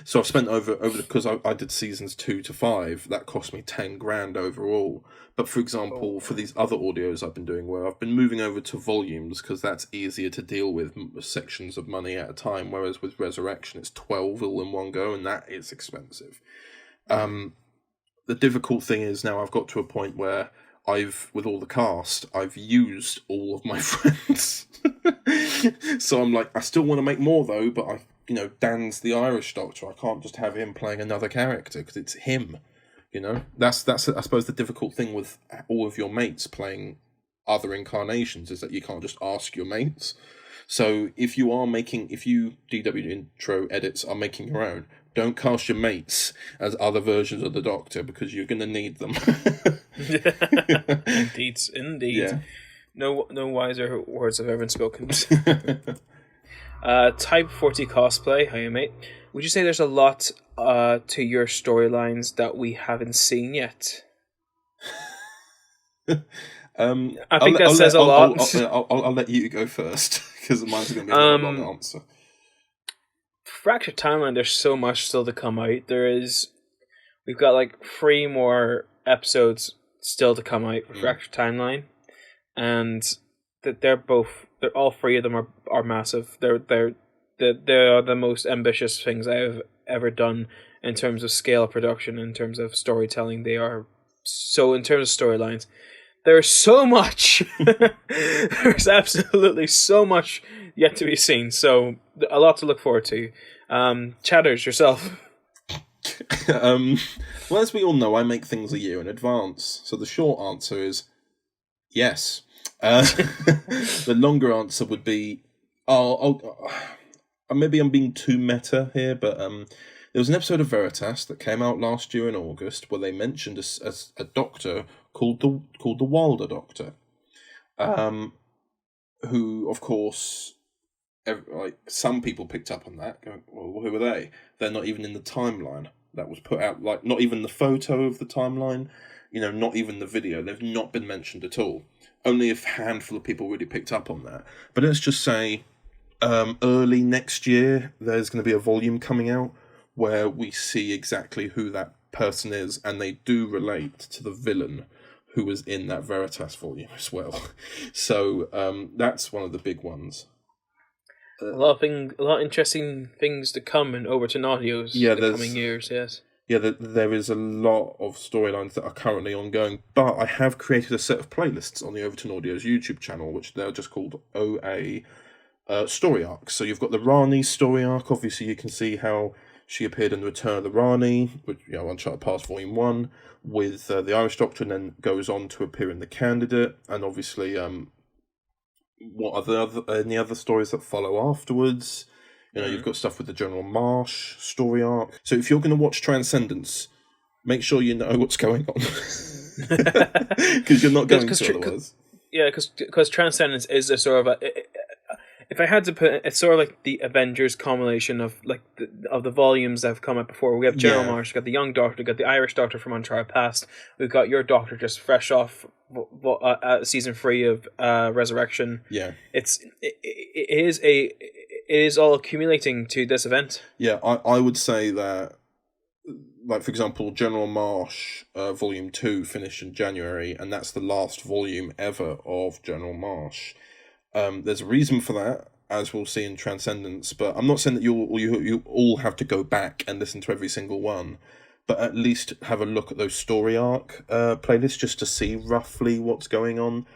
so I've spent over because I did seasons 2 to 5. That cost me $10,000 overall. But for example, for these other audios I've been doing, where I've been moving over to volumes because that's easier to deal with sections of money at a time. Whereas with Resurrection, it's 12 all in one go, and that is expensive. The difficult thing is now I've got to a point where with all the cast, I've used all of my friends. So I'm like, I still want to make more though, but Dan's the Irish Doctor. I can't just have him playing another character because it's him. That's I suppose the difficult thing with all of your mates playing other incarnations is that you can't just ask your mates. So if you DW Intro Edits are making your own, don't cast your mates as other versions of the Doctor because you're going to need them. Indeed. Yeah. No wiser words have ever been spoken. Type 40 cosplay. Hiya, mate. Would you say there's a lot to your storylines that we haven't seen yet? I think that says a lot. I'll let you go first because mine's going to be a long answer. Fractured Timeline. There's so much still to come out. We've got like 3 more episodes still to come out for Fractured Timeline, and that they're all 3 of them are massive. They are the most ambitious things I have ever done in terms of scale of production, in terms of storytelling. They are so, in terms of storylines, there's so much. There's absolutely so much yet to be seen. So a lot to look forward to. Chatters, yourself. Well, as we all know, I make things a year in advance. So the short answer is yes. The longer answer would be, maybe I'm being too meta here, but there was an episode of Veritas that came out last year in August where they mentioned a doctor called the Wilder Doctor, who, of course, some people picked up on that, going, well, who are they? They're not even in the timeline that was put out, like, not even the photo of the timeline, not even the video. They've not been mentioned at all. Only a handful of people really picked up on that. But let's just say early next year, there's going to be a volume coming out where we see exactly who that person is, and they do relate to the villain who was in that Veritas volume as well. So that's one of the big ones. A lot of interesting things to come in Overton Audios in the coming years, yes. Yeah, there is a lot of storylines that are currently ongoing, but I have created a set of playlists on the Overton Audios YouTube channel, which they're just called OA Story Arcs. So you've got the Rani story arc. Obviously, you can see how she appeared in The Return of the Rani, which, Uncharted Past Volume 1, with the Irish Doctor, and then goes on to appear in The Candidate, and obviously, what are any other stories that follow afterwards? You've got stuff with the General Marsh story arc. So if you're going to watch Transcendence, make sure you know what's going on. Because you're not going to otherwise. Yeah, because Transcendence is a sort of if I had to put it's sort of like the Avengers culmination of like the volumes that have come out before. We have General Marsh, we've got the Young Doctor, we've got the Irish Doctor from Uncharted Past, we've got your Doctor just fresh off season 3 of Resurrection. Yeah, it is all accumulating to this event. Yeah, I would say that, like, for example, General Marsh Volume 2 finished in January, and that's the last volume ever of General Marsh. There's a reason for that, as we'll see in Transcendence, but I'm not saying that you all have to go back and listen to every single one, but at least have a look at those story arc playlists just to see roughly what's going on.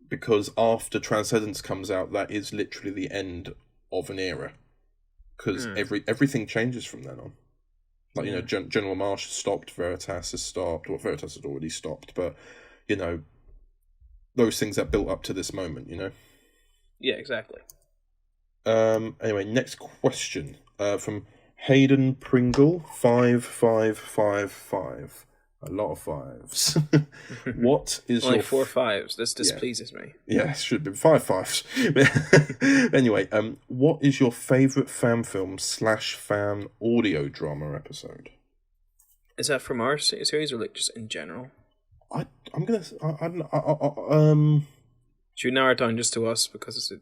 Because after Transcendence comes out, that is literally the end of an era. Because everything changes from then on. Like, General Marsh has stopped, Veritas has stopped, well, Veritas has already stopped, but, those things that built up to this moment, Yeah, exactly. Anyway, next question from Hayden Pringle, 5555. A lot of 5s. What is only your 4 5s? This displeases me. Yeah, it should have been 5 5s. Anyway, what is your favourite fan film / fan audio drama episode? Is that from our series or like just in general? I'm gonna. Should we narrow it down just to us because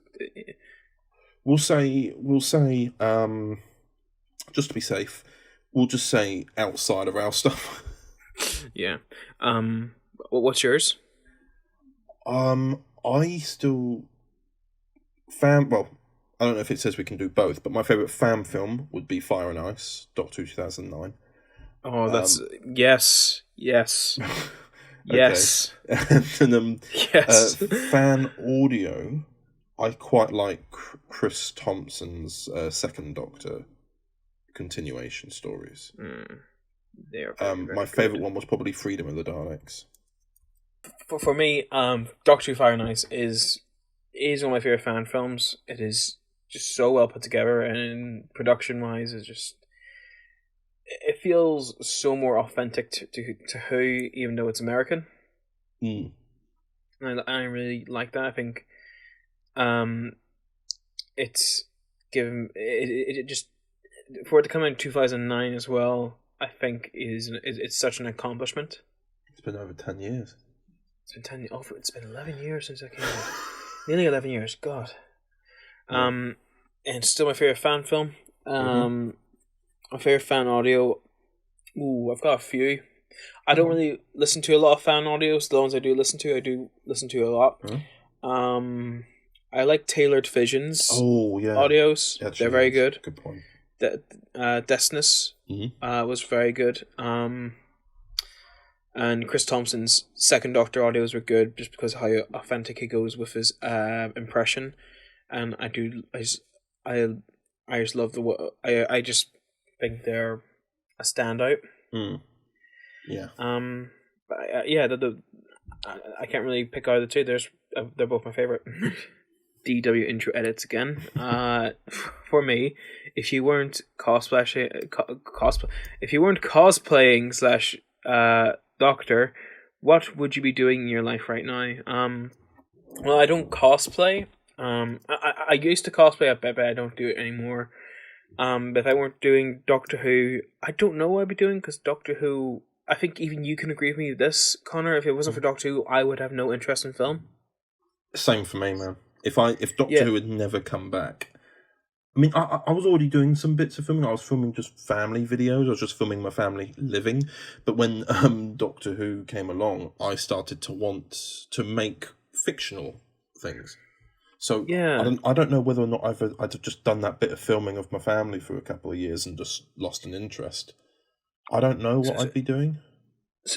We'll say. Just to be safe, we'll just say outside of our stuff. Yeah. What's yours? I still well, I don't know if it says we can do both, but my favourite fan film would be Fire and Ice, Doctor Who 2009. Oh, that's yes. Yes. And yes. Fan audio, I quite like Chris Thompson's Second Doctor continuation stories. They are my favourite one was probably Freedom of the Daleks. For me, Doctor Who Fire and Ice is one of my favourite fan films. It is just so well put together, and production wise, it feels so more authentic to Who, even though it's American. And I really like that. I think it's given it just for it to come out in 2009 as well. I think it's such an accomplishment. It's been over 10 years. It's been 10. Oh, it's been 11 years since I came out. Nearly 11 years. God. And it's still my favorite fan film. My favorite fan audio. Ooh, I've got a few. I don't really listen to a lot of fan audios. The ones I do listen to a lot. I like Tailored Visions. Oh yeah, audios. Actually, they're very good. Good point. Destinus was very good. And Chris Thompson's Second Doctor audios were good just because of how authentic he goes with his impression. And I just love I just think they're a standout. Yeah. But I can't really pick out of the two. They're both my favorite. DW intro edits again. For me, if you weren't cosplaying / Doctor, what would you be doing in your life right now? Well, I don't cosplay. I used to cosplay a bit, but I don't do it anymore. But if I weren't doing Doctor Who, I don't know what I'd be doing, because Doctor Who, I think even you can agree with me with this, Connor, if it wasn't for Doctor Who, I would have no interest in film. Same for me, man. If Doctor Who had never come back, I mean, I was already doing some bits of filming. I was filming just family videos. I was just filming my family living. But when Doctor Who came along, I started to want to make fictional things. So I don't know whether or not I'd just done that bit of filming of my family for a couple of years and just lost an interest. I don't know what I'd be doing. I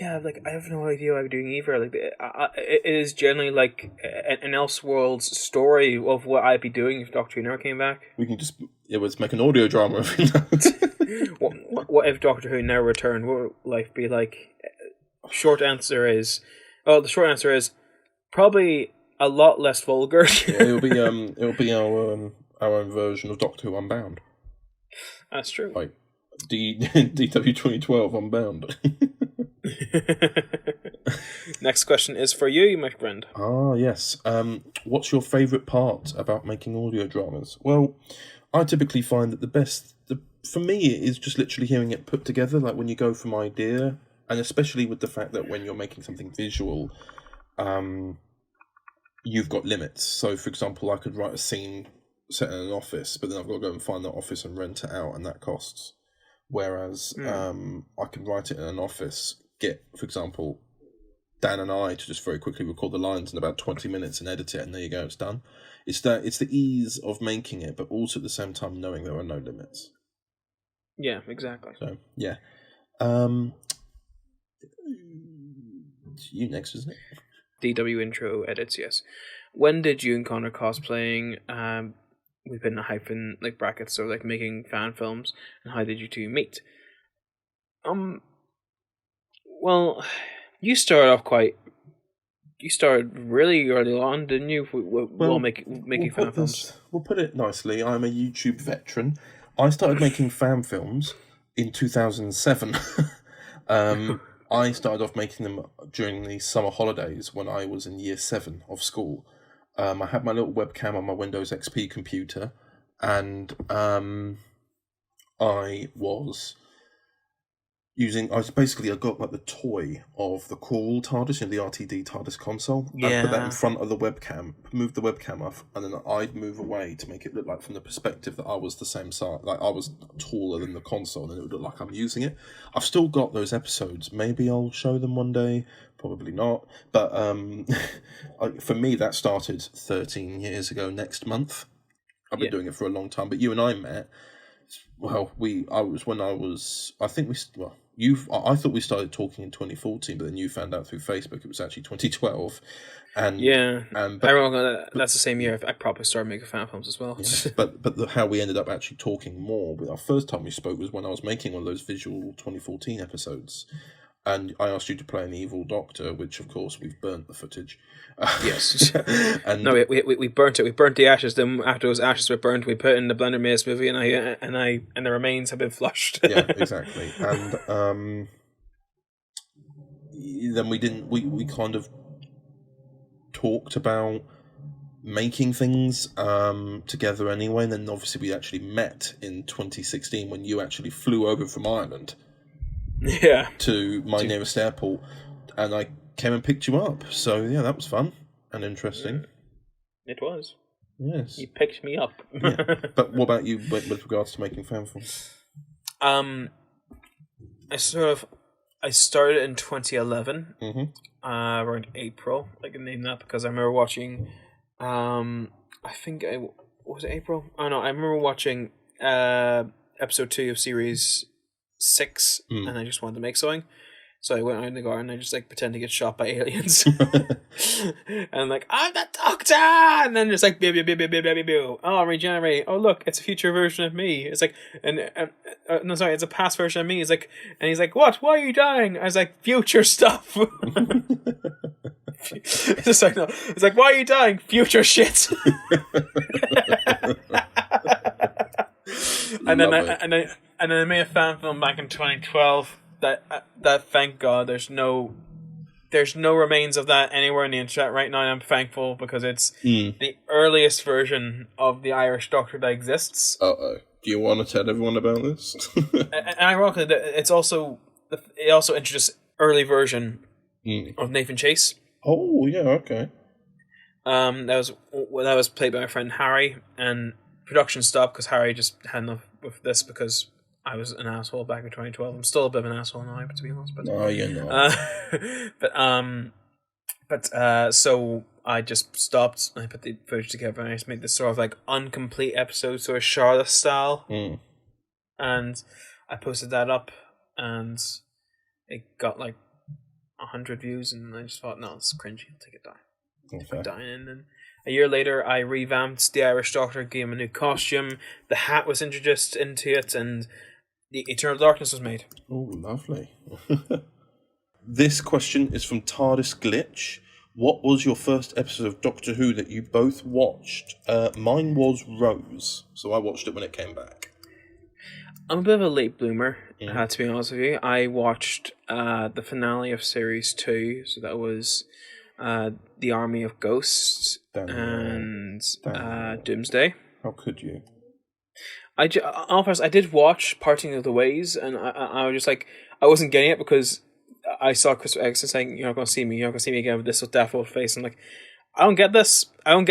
have no idea what I'm doing either. Like, it is generally like an Elseworlds story of what I'd be doing if Doctor Who never came back. We can just let's make an audio drama of it. What if Doctor Who never returned? What would life be like? The short answer is probably a lot less vulgar. It'll be our own version of Doctor Who Unbound. That's true. Like DW 2012 Unbound. Next question is for you, my friend. Yes. What's your favourite part about making audio dramas? Well, I typically find that for me, it is just literally hearing it put together, like when you go from idea, and especially with the fact that when you're making something visual, you've got limits. So, for example, I could write a scene set in an office, but then I've got to go and find that office and rent it out, and that costs. Whereas I can write it in an office, get, for example, Dan and I to just very quickly record the lines in about 20 minutes and edit it, and there you go, it's done. It's the ease of making it, but also at the same time knowing there are no limits. Yeah, exactly. So, yeah. You next, isn't it? DW intro edits, yes. When did you and Connor cosplaying... we put in a hyphen like brackets, so like making fan films, and how did you two meet? Well, you started really early on, didn't you? Making fan films. We'll put it nicely. I'm a YouTube veteran. I started making fan films in 2007. I started off making them during the summer holidays when I was in year 7 of school. I had my little webcam on my Windows XP computer, and I got like the toy of the Coral TARDIS, the RTD TARDIS console. Yeah. I put that in front of the webcam, moved the webcam off, and then I'd move away to make it look like from the perspective that I was the same size, like I was taller than the console, and it would look like I'm using it. I've still got those episodes. Maybe I'll show them one day. Probably not. But for me, that started 13 years ago next month. I've been doing it for a long time. But you and I met. Well, I thought we started talking in 2014, but then you found out through Facebook it was actually 2012. And that's the same year I probably started making fan films as well. Yeah, but how we ended up actually talking more, our first time we spoke was when I was making one of those visual 2014 episodes. And I asked you to play an evil doctor, which of course we've burnt the footage. Yes. we burnt it. We burnt the ashes. Then after those ashes were burnt, we put it in the Blender Maze movie, and the remains have been flushed. Yeah, exactly. And then we kind of talked about making things together anyway. And then obviously we actually met in 2016 when you actually flew over from Ireland to my nearest airport, and I came and picked you up. So yeah, that was fun and interesting. It was. Yes. You picked me up. Yeah. But what about you with regards to making fan films? I started in 2011, around April. I can name that because I remember watching. Was it April? Oh no, I remember watching episode 2 of series 6, and I just wanted to make something. So I went out in the garden and I just like pretend to get shot by aliens. And I'm like, I'm the Doctor! And then just like, oh, regenerate. Oh, look, it's a future version of me. It's like, no, sorry, it's a past version of me. It's like, and he's like, what? Why are you dying? I was like, future stuff. It's like, no. It's like, why are you dying? Future shit. And then I made a fan film back in 2012 that thank God there's no remains of that anywhere on the internet right now, and I'm thankful because it's the earliest version of the Irish Doctor that exists. Do you want to tell everyone about this? And ironically, it also introduced early version of Nathan Chase. Oh yeah, okay. That was played by my friend Harry, and production stopped because Harry just had enough with this because I was an asshole back in 2012. I'm still a bit of an asshole now, to be honest. But you're not. So I just stopped. And I put the footage together, and I just made this sort of like incomplete episode, sort of Charlotte style. And I posted that up, and it got like 100 views, and I just thought, no, it's cringy. I'll take it down. And then a year later, I revamped the Irish Doctor, gave him a new costume. The hat was introduced into it, and the Eternal Darkness was made. Oh, lovely. This question is from TARDIS Glitch. What was your first episode of Doctor Who that you both watched? Mine was Rose, so I watched it when it came back. I'm a bit of a late bloomer, to be honest with you. I watched the finale of Series 2, so that was The Army of Ghosts and Doomsday. How could you? I did watch Parting of the Ways, and I was just like, I wasn't getting it because I saw Christopher Eccleston saying, you're not going to see me again with this with death old face. I'm like, I don't get this. I'm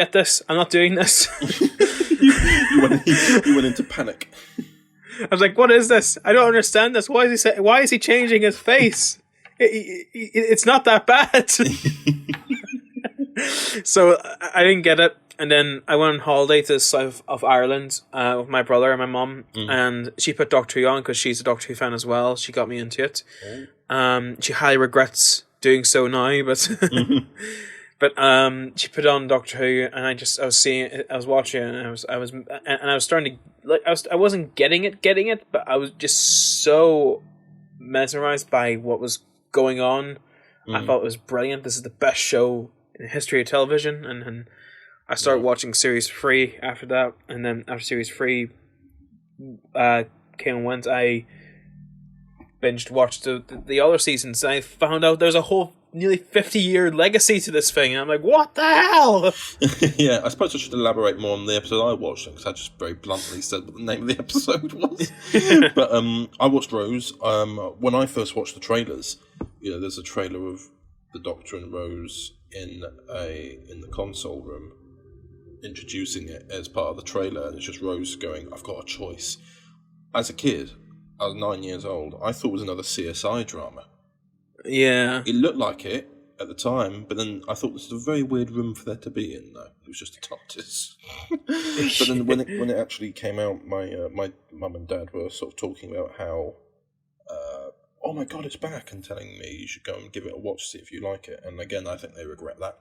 not doing this. you went into panic. I was like, what is this? I don't understand this. Why is he changing his face? It's not that bad. So I didn't get it. And then I went on holiday to the south of Ireland with my brother and my mum, and she put Doctor Who on because she's a Doctor Who fan as well. She got me into it. She highly regrets doing so now, but but she put on Doctor Who, and I was watching it, and I was starting to like I wasn't getting it, but I was just so mesmerized by what was going on. I thought it was brilliant. This is the best show in the history of television, and I started watching Series 3 after that, and then after Series 3 came and went, I watched the other seasons, and I found out there's a whole nearly 50-year legacy to this thing, and I'm like, what the hell? Yeah, I suppose I should elaborate more on the episode I watched, because I just very bluntly said what the name of the episode was. But I watched Rose. When I first watched the trailers, there's a trailer of the Doctor and Rose in the console room, introducing it as part of the trailer, and it's just Rose going, I've got a choice. As a kid, I was 9 years old, I thought it was another CSI drama. Yeah. It looked like it at the time, but then I thought this was a very weird room for there to be in, though. It was just a TARDIS. But then when it actually came out, my mum and dad were sort of talking about how, oh my God, it's back, and telling me you should go and give it a watch, see if you like it. And again, I think they regret that.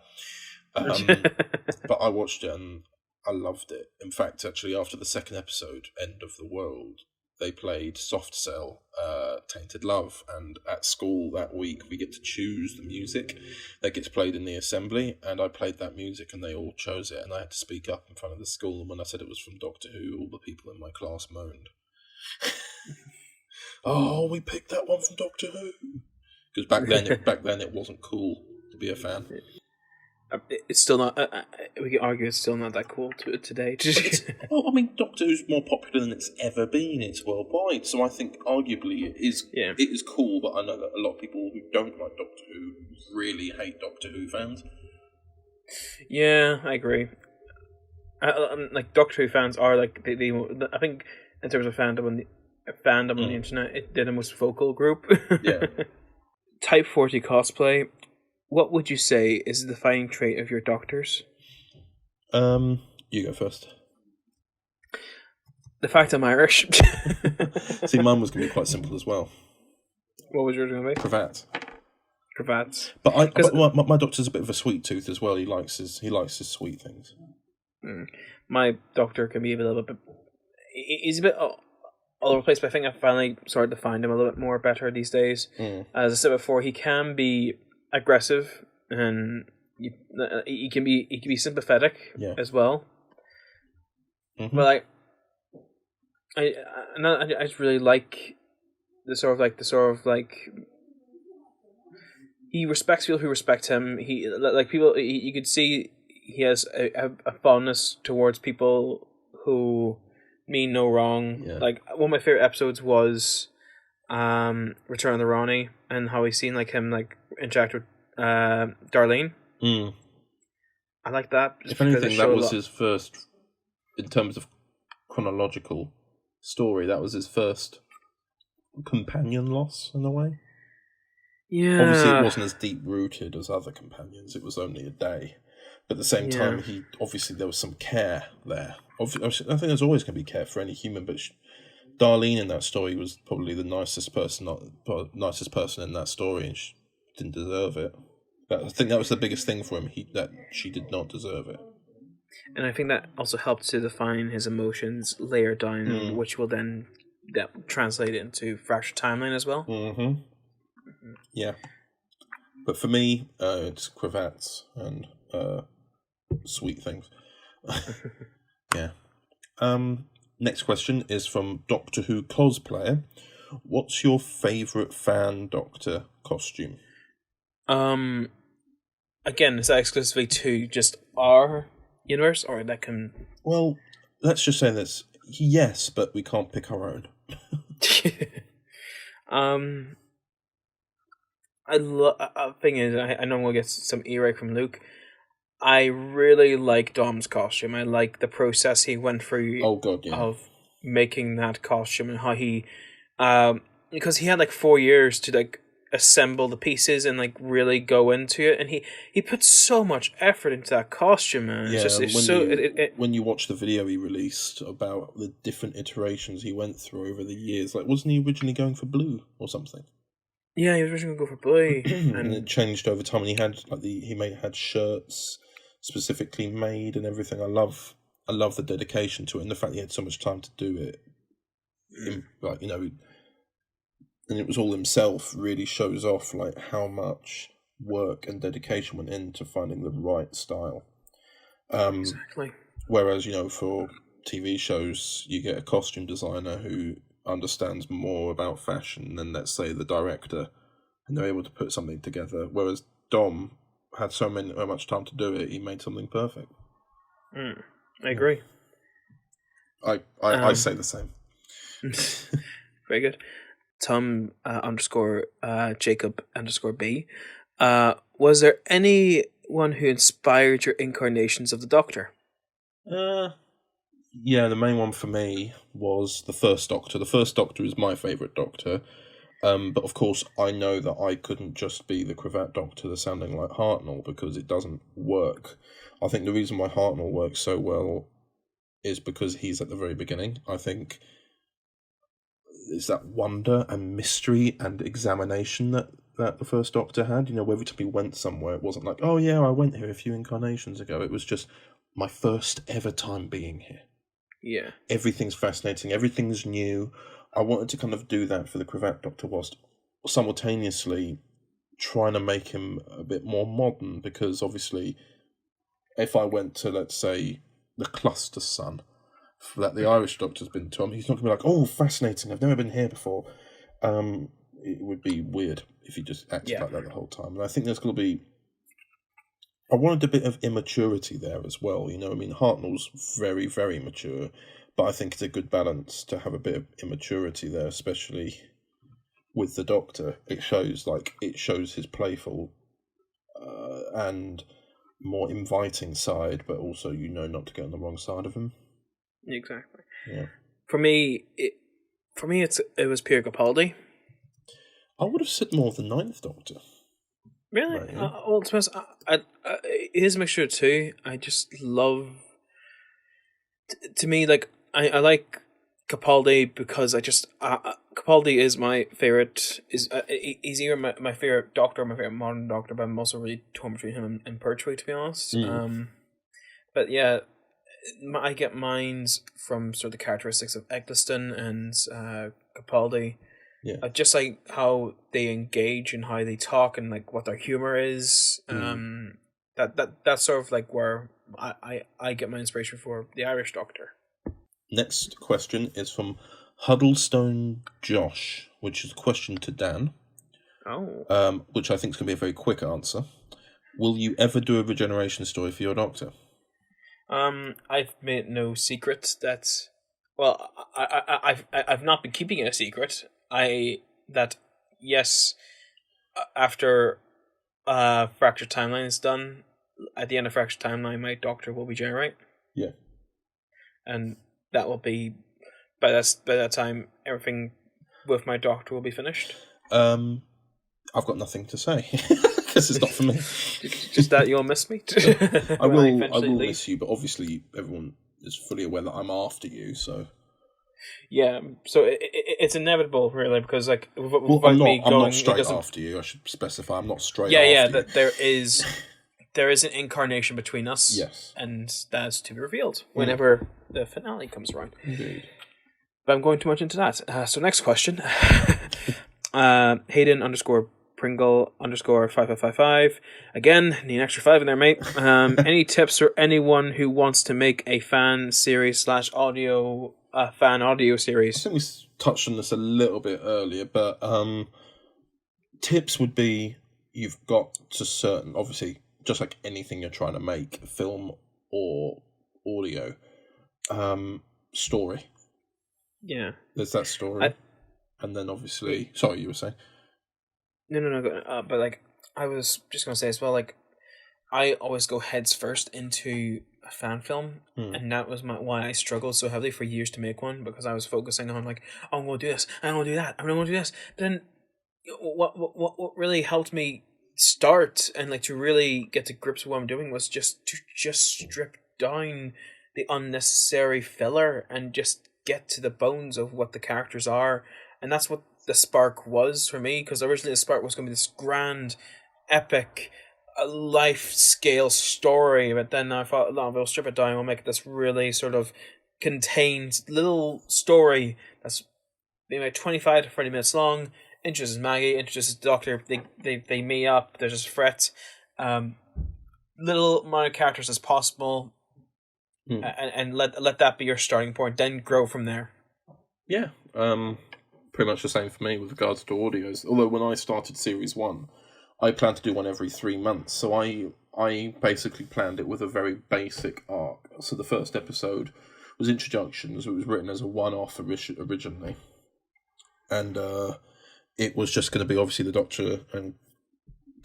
But I watched it and I loved it. In fact, actually, after the second episode, End of the World, they played Soft Cell, Tainted Love, and at school that week we get to choose the music that gets played in the assembly, and I played that music and they all chose it, and I had to speak up in front of the school, and when I said it was from Doctor Who, all the people in my class moaned. Oh, we picked that one from Doctor Who. Because back then it wasn't cool to be a fan. It's still not. We can argue it's still not that cool today. Well, I mean, Doctor Who's more popular than it's ever been. It's worldwide, so I think arguably it is. Yeah. It is cool, but I know that a lot of people who don't like Doctor Who really hate Doctor Who fans. Yeah, I agree. Like Doctor Who fans are like they I think in terms of fandom on the internet, they're the most vocal group. Yeah. Type 40 cosplay. What would you say is the defining trait of your Doctors? You go first. The fact I'm Irish. See, mine was going to be quite simple as well. What was yours going to be? Cravats. But my Doctor's a bit of a sweet tooth as well. He likes his sweet things. My Doctor can be a little bit. He's a bit all over the place, but I think I finally started to find him a little bit more better these days. As I said before, he can be aggressive and he can be sympathetic as well. But I just really like the sort of he respects people who respect him. He people. You could see he has a fondness towards people who mean no wrong. Yeah. Like one of my favorite episodes was Return of the Ronnie, and how we seen him interact with Darlene. I like that. If anything, that was his first, in terms of chronological story, that was his first companion loss in a way. Yeah. Obviously, it wasn't as deep rooted as other companions. It was only a day, but at the same time, there was some care there. I think there's always going to be care for any human, but Darlene in that story was probably the nicest person in that story, and she didn't deserve it. But I think that was the biggest thing for him. That she did not deserve it. And I think that also helped to define his emotions later down, which will then translate into Fractured Timeline as well. Yeah. But for me, it's cravats and sweet things. Yeah. Next question is from Doctor Who Cosplayer. What's your favourite fan Doctor costume? Again, is that exclusively to just our universe, or that can... Well, let's just say this. Yes, but we can't pick our own. Thing is, I know I'm going to get some earache from Luke. I really like Dom's costume. I like the process he went through of making that costume, and how he... because he had 4 years to assemble the pieces and really go into it, and he put so much effort into that costume, man. When you watch the video he released about the different iterations he went through over the years, wasn't he originally going for blue or something? Yeah, he was originally going to go for blue, and it changed over time. And he had had shirts specifically made and everything. I love the dedication to it, and the fact he had so much time to do it. And it was all himself, really shows off how much work and dedication went into finding the right style. Exactly. Whereas, for TV shows, you get a costume designer who understands more about fashion than, let's say, the director, and they're able to put something together. Whereas Dom had so much time to do it, he made something perfect. I agree. I say the same. Very good. Tom Jacob _B. Was there anyone who inspired your incarnations of the Doctor? Yeah, the main one for me was the First Doctor. The First Doctor is my favourite Doctor. But of course, I know that I couldn't just be the Cravat Doctor that's sounding like Hartnell, because it doesn't work. I think the reason why Hartnell works so well is because he's at the very beginning. I think it's that wonder and mystery and examination that the First Doctor had. Every time he went somewhere, it wasn't like, oh yeah, I went here a few incarnations ago. It was just my first ever time being here. Yeah. Everything's fascinating. Everything's new. I wanted to kind of do that for the Cravat Doctor, whilst simultaneously trying to make him a bit more modern, because obviously if I went to, let's say, the Cluster Sun, that the Irish Doctor's been to him, he's not going to be like, oh, fascinating, I've never been here before. It would be weird if he just acted like that the whole time. And I think there's going to be I wanted a bit of immaturity there as well. You know, I mean, Hartnell's very, very mature, but I think it's a good balance to have a bit of immaturity there, especially with the Doctor. It shows his playful and more inviting side, but also not to get on the wrong side of him. Exactly. Yeah. For me, it was Pierre Capaldi. I would have said more of the Ninth Doctor. Really? Right, yeah. Well, to be honest, it is a mixture too. I just love. To me, like I like Capaldi because Capaldi is my favorite. He's either my favorite Doctor or my favorite modern Doctor, but I'm also really torn between him and Pertwee, to be honest. But yeah, I get mines from sort of the characteristics of Eccleston and Capaldi. Yeah. Just like how they engage and how they talk and like what their humor is. That's sort of like where I get my inspiration for the Irish Doctor. Next question is from Huddlestone Josh, which is a question to Dan. Oh. Which I think is going to be a very quick answer. Will you ever do a regeneration story for your Doctor? I've made no secret that. Well, I've not been keeping it a secret. Yes, after Fractured Timeline is done, at the end of Fractured Timeline, my Doctor will regenerate. Yeah. And that will be by that time everything with my Doctor will be finished. I've got nothing to say because it's not for me. Just that you'll miss me. I will miss you, but obviously everyone is fully aware that I'm after you. So yeah, so it's inevitable, really, because like I'm not straight after you. I should specify I'm not straight. After you. There is an incarnation between us. Yes, and that's to be revealed whenever the finale comes around. Indeed. But I'm going too much into that. So next question, Hayden _Pringle _5555. Again, need an extra 5 in there, mate. Any tips for anyone who wants to make a fan series / audio fan audio series? I think we touched on this a little bit earlier, but tips would be you've got to obviously, just like anything you're trying to make, film or audio, story. Yeah. There's that story. And then obviously... Sorry, you were saying? No. But like, I was just going to say as well, like, I always go heads first into a fan film, and that was why I struggled so heavily for years to make one, because I was focusing on like, oh, I'm going to do this, I'm going to do that, I'm going to do this. But then what really helped me start and like to really get to grips with what I'm doing was just to strip down the unnecessary filler and just get to the bones of what the characters are. And that's what the Spark was for me, because originally the Spark was going to be this grand, epic, life-scale story, but then I thought, no, we'll strip it down, we'll make this really sort of contained little story that's maybe like 25 to 30 minutes long, introduces Maggie, introduces the Doctor, they meet up, there's this threat, little amount of characters as possible, and let that be your starting point, then grow from there. Yeah, pretty much the same for me with regards to audios. Although when I started Series 1, I planned to do one every 3 months, so I basically planned it with a very basic arc. So the first episode was introductions. It was written as a one-off originally, and it was just going to be obviously the Doctor and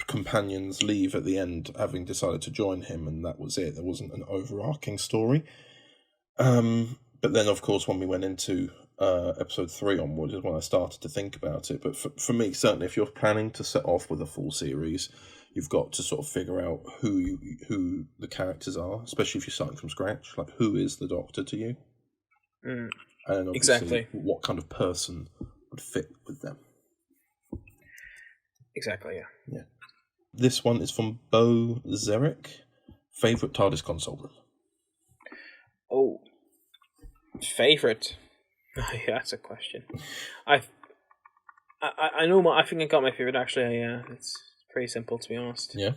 companions leave at the end, having decided to join him, and that was it. There wasn't an overarching story. But then, of course, when we went into episode 3 onwards is when I started to think about it. But for me, certainly, if you're planning to set off with a full series, you've got to sort of figure out who the characters are, especially if you're starting from scratch. Like, who is the Doctor to you? And obviously, exactly. What kind of person would fit with them? Exactly, yeah. This one is from Bo Zerek. Favourite TARDIS console room? Oh, favourite? Yeah, that's a question. I know. I think I got my favourite actually. Yeah, it's pretty simple to be honest. Yeah.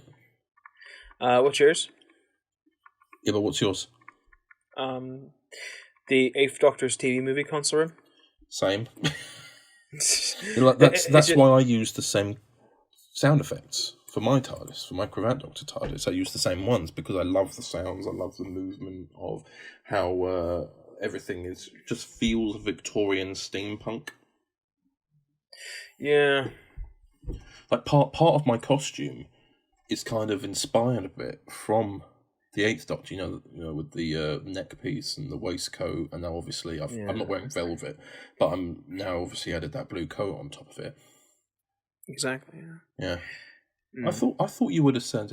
What's yours? Yeah, but what's yours? The 8th Doctor's TV movie console room. Same. That's why I use the same sound effects. for my TARDIS, for my Cravat Doctor TARDIS, I use the same ones because I love the sounds, I love the movement of how everything just feels Victorian steampunk. Yeah. Like part of my costume is kind of inspired a bit from the Eighth Doctor, you know, with the neck piece and the waistcoat, and now obviously I'm not wearing velvet, but I'm now obviously added that blue coat on top of it. Exactly. Yeah. I thought you would have said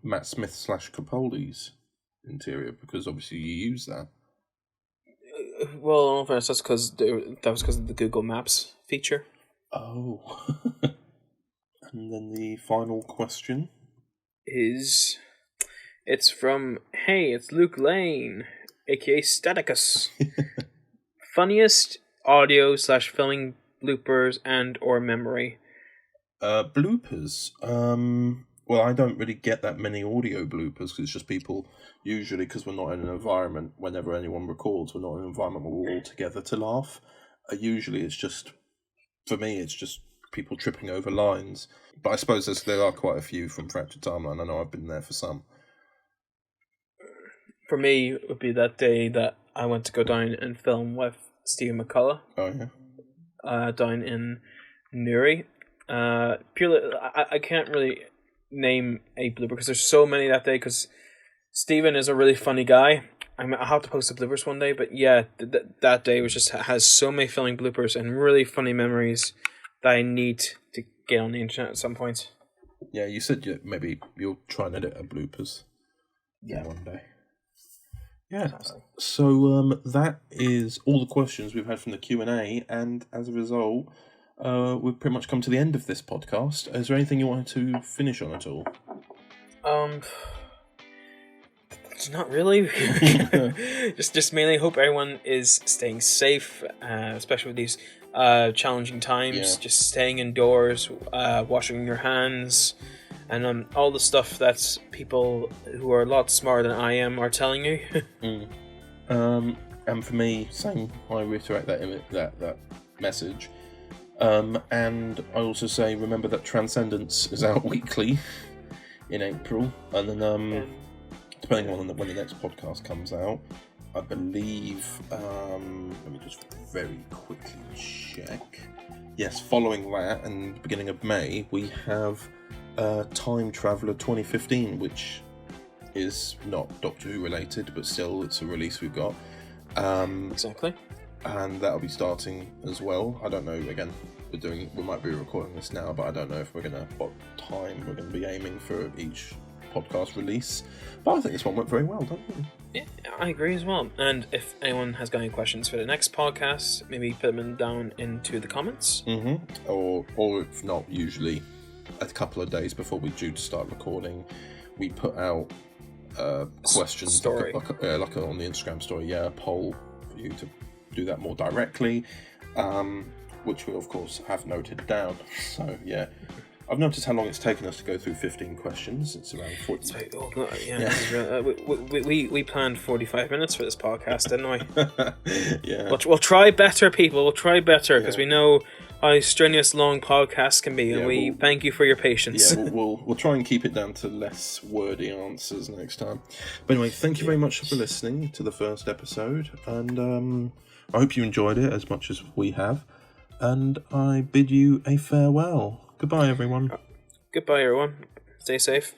Matt Smith / Capaldi's interior, because obviously you use that. Well, that's because that was because of the Google Maps feature. Oh. And then the final question is, it's from, hey, it's Luke Lane, aka Staticus. Funniest audio / filming bloopers and or memory. Bloopers. Well, I don't really get that many audio bloopers because it's just people, usually because we're not in an environment, whenever anyone records, we're not in an environment where we're all together to laugh. Usually it's just, for me, it's just people tripping over lines. But I suppose there are quite a few from Fractured Timeline. I know I've been there for some. For me, it would be that day that I went to go down and film with Stephen McCullough. Oh, yeah. Down in Newry. Purely, I can't really name a blooper because there's so many that day, because Stephen is a really funny guy. I'll have to post the bloopers one day, but yeah, that day was just has so many filming bloopers and really funny memories that I need to get on the internet at some point. Yeah, you said maybe you'll try and edit a bloopers. Yeah, one day. Yeah. So that is all the questions we've had from the Q&A, and as a result, we've pretty much come to the end of this podcast. Is there anything you wanted to finish on at all? Not really. just mainly hope everyone is staying safe, especially with these challenging times. Yeah. Just staying indoors, washing your hands, and all the stuff that people who are a lot smarter than I am are telling you. And for me, same. I reiterate that message. And I also say, remember that Transcendence is out weekly in April, and then depending on when the next podcast comes out, I believe, let me just very quickly check. Yes, following that, and the beginning of May, we have Time Traveller 2015, which is not Doctor Who related, but still, it's a release we've got. Exactly. And that'll be starting as well. I don't know, again, we might be recording this now, but I don't know if what time we're going to be aiming for each podcast release. But I think this one went very well, don't you? Yeah, I agree as well. And if anyone has got any questions for the next podcast, maybe put them down into the comments. Mm-hmm. Or if not, usually a couple of days before we're due to start recording, we put out questions story. like on the Instagram story, a poll for you to do that more directly, which we of course have noted down. So yeah, I've noticed how long it's taken us to go through 15 questions. It's around 40. We planned 45 minutes for this podcast, didn't we? Yeah. We'll try better, people. We'll try better, because we know how strenuous long podcasts can be, and we thank you for your patience. Yeah, we'll try and keep it down to less wordy answers next time. But anyway, thank you very much for listening to the first episode, and I hope you enjoyed it as much as we have. And I bid you a farewell. Goodbye, everyone. Goodbye, everyone. Stay safe.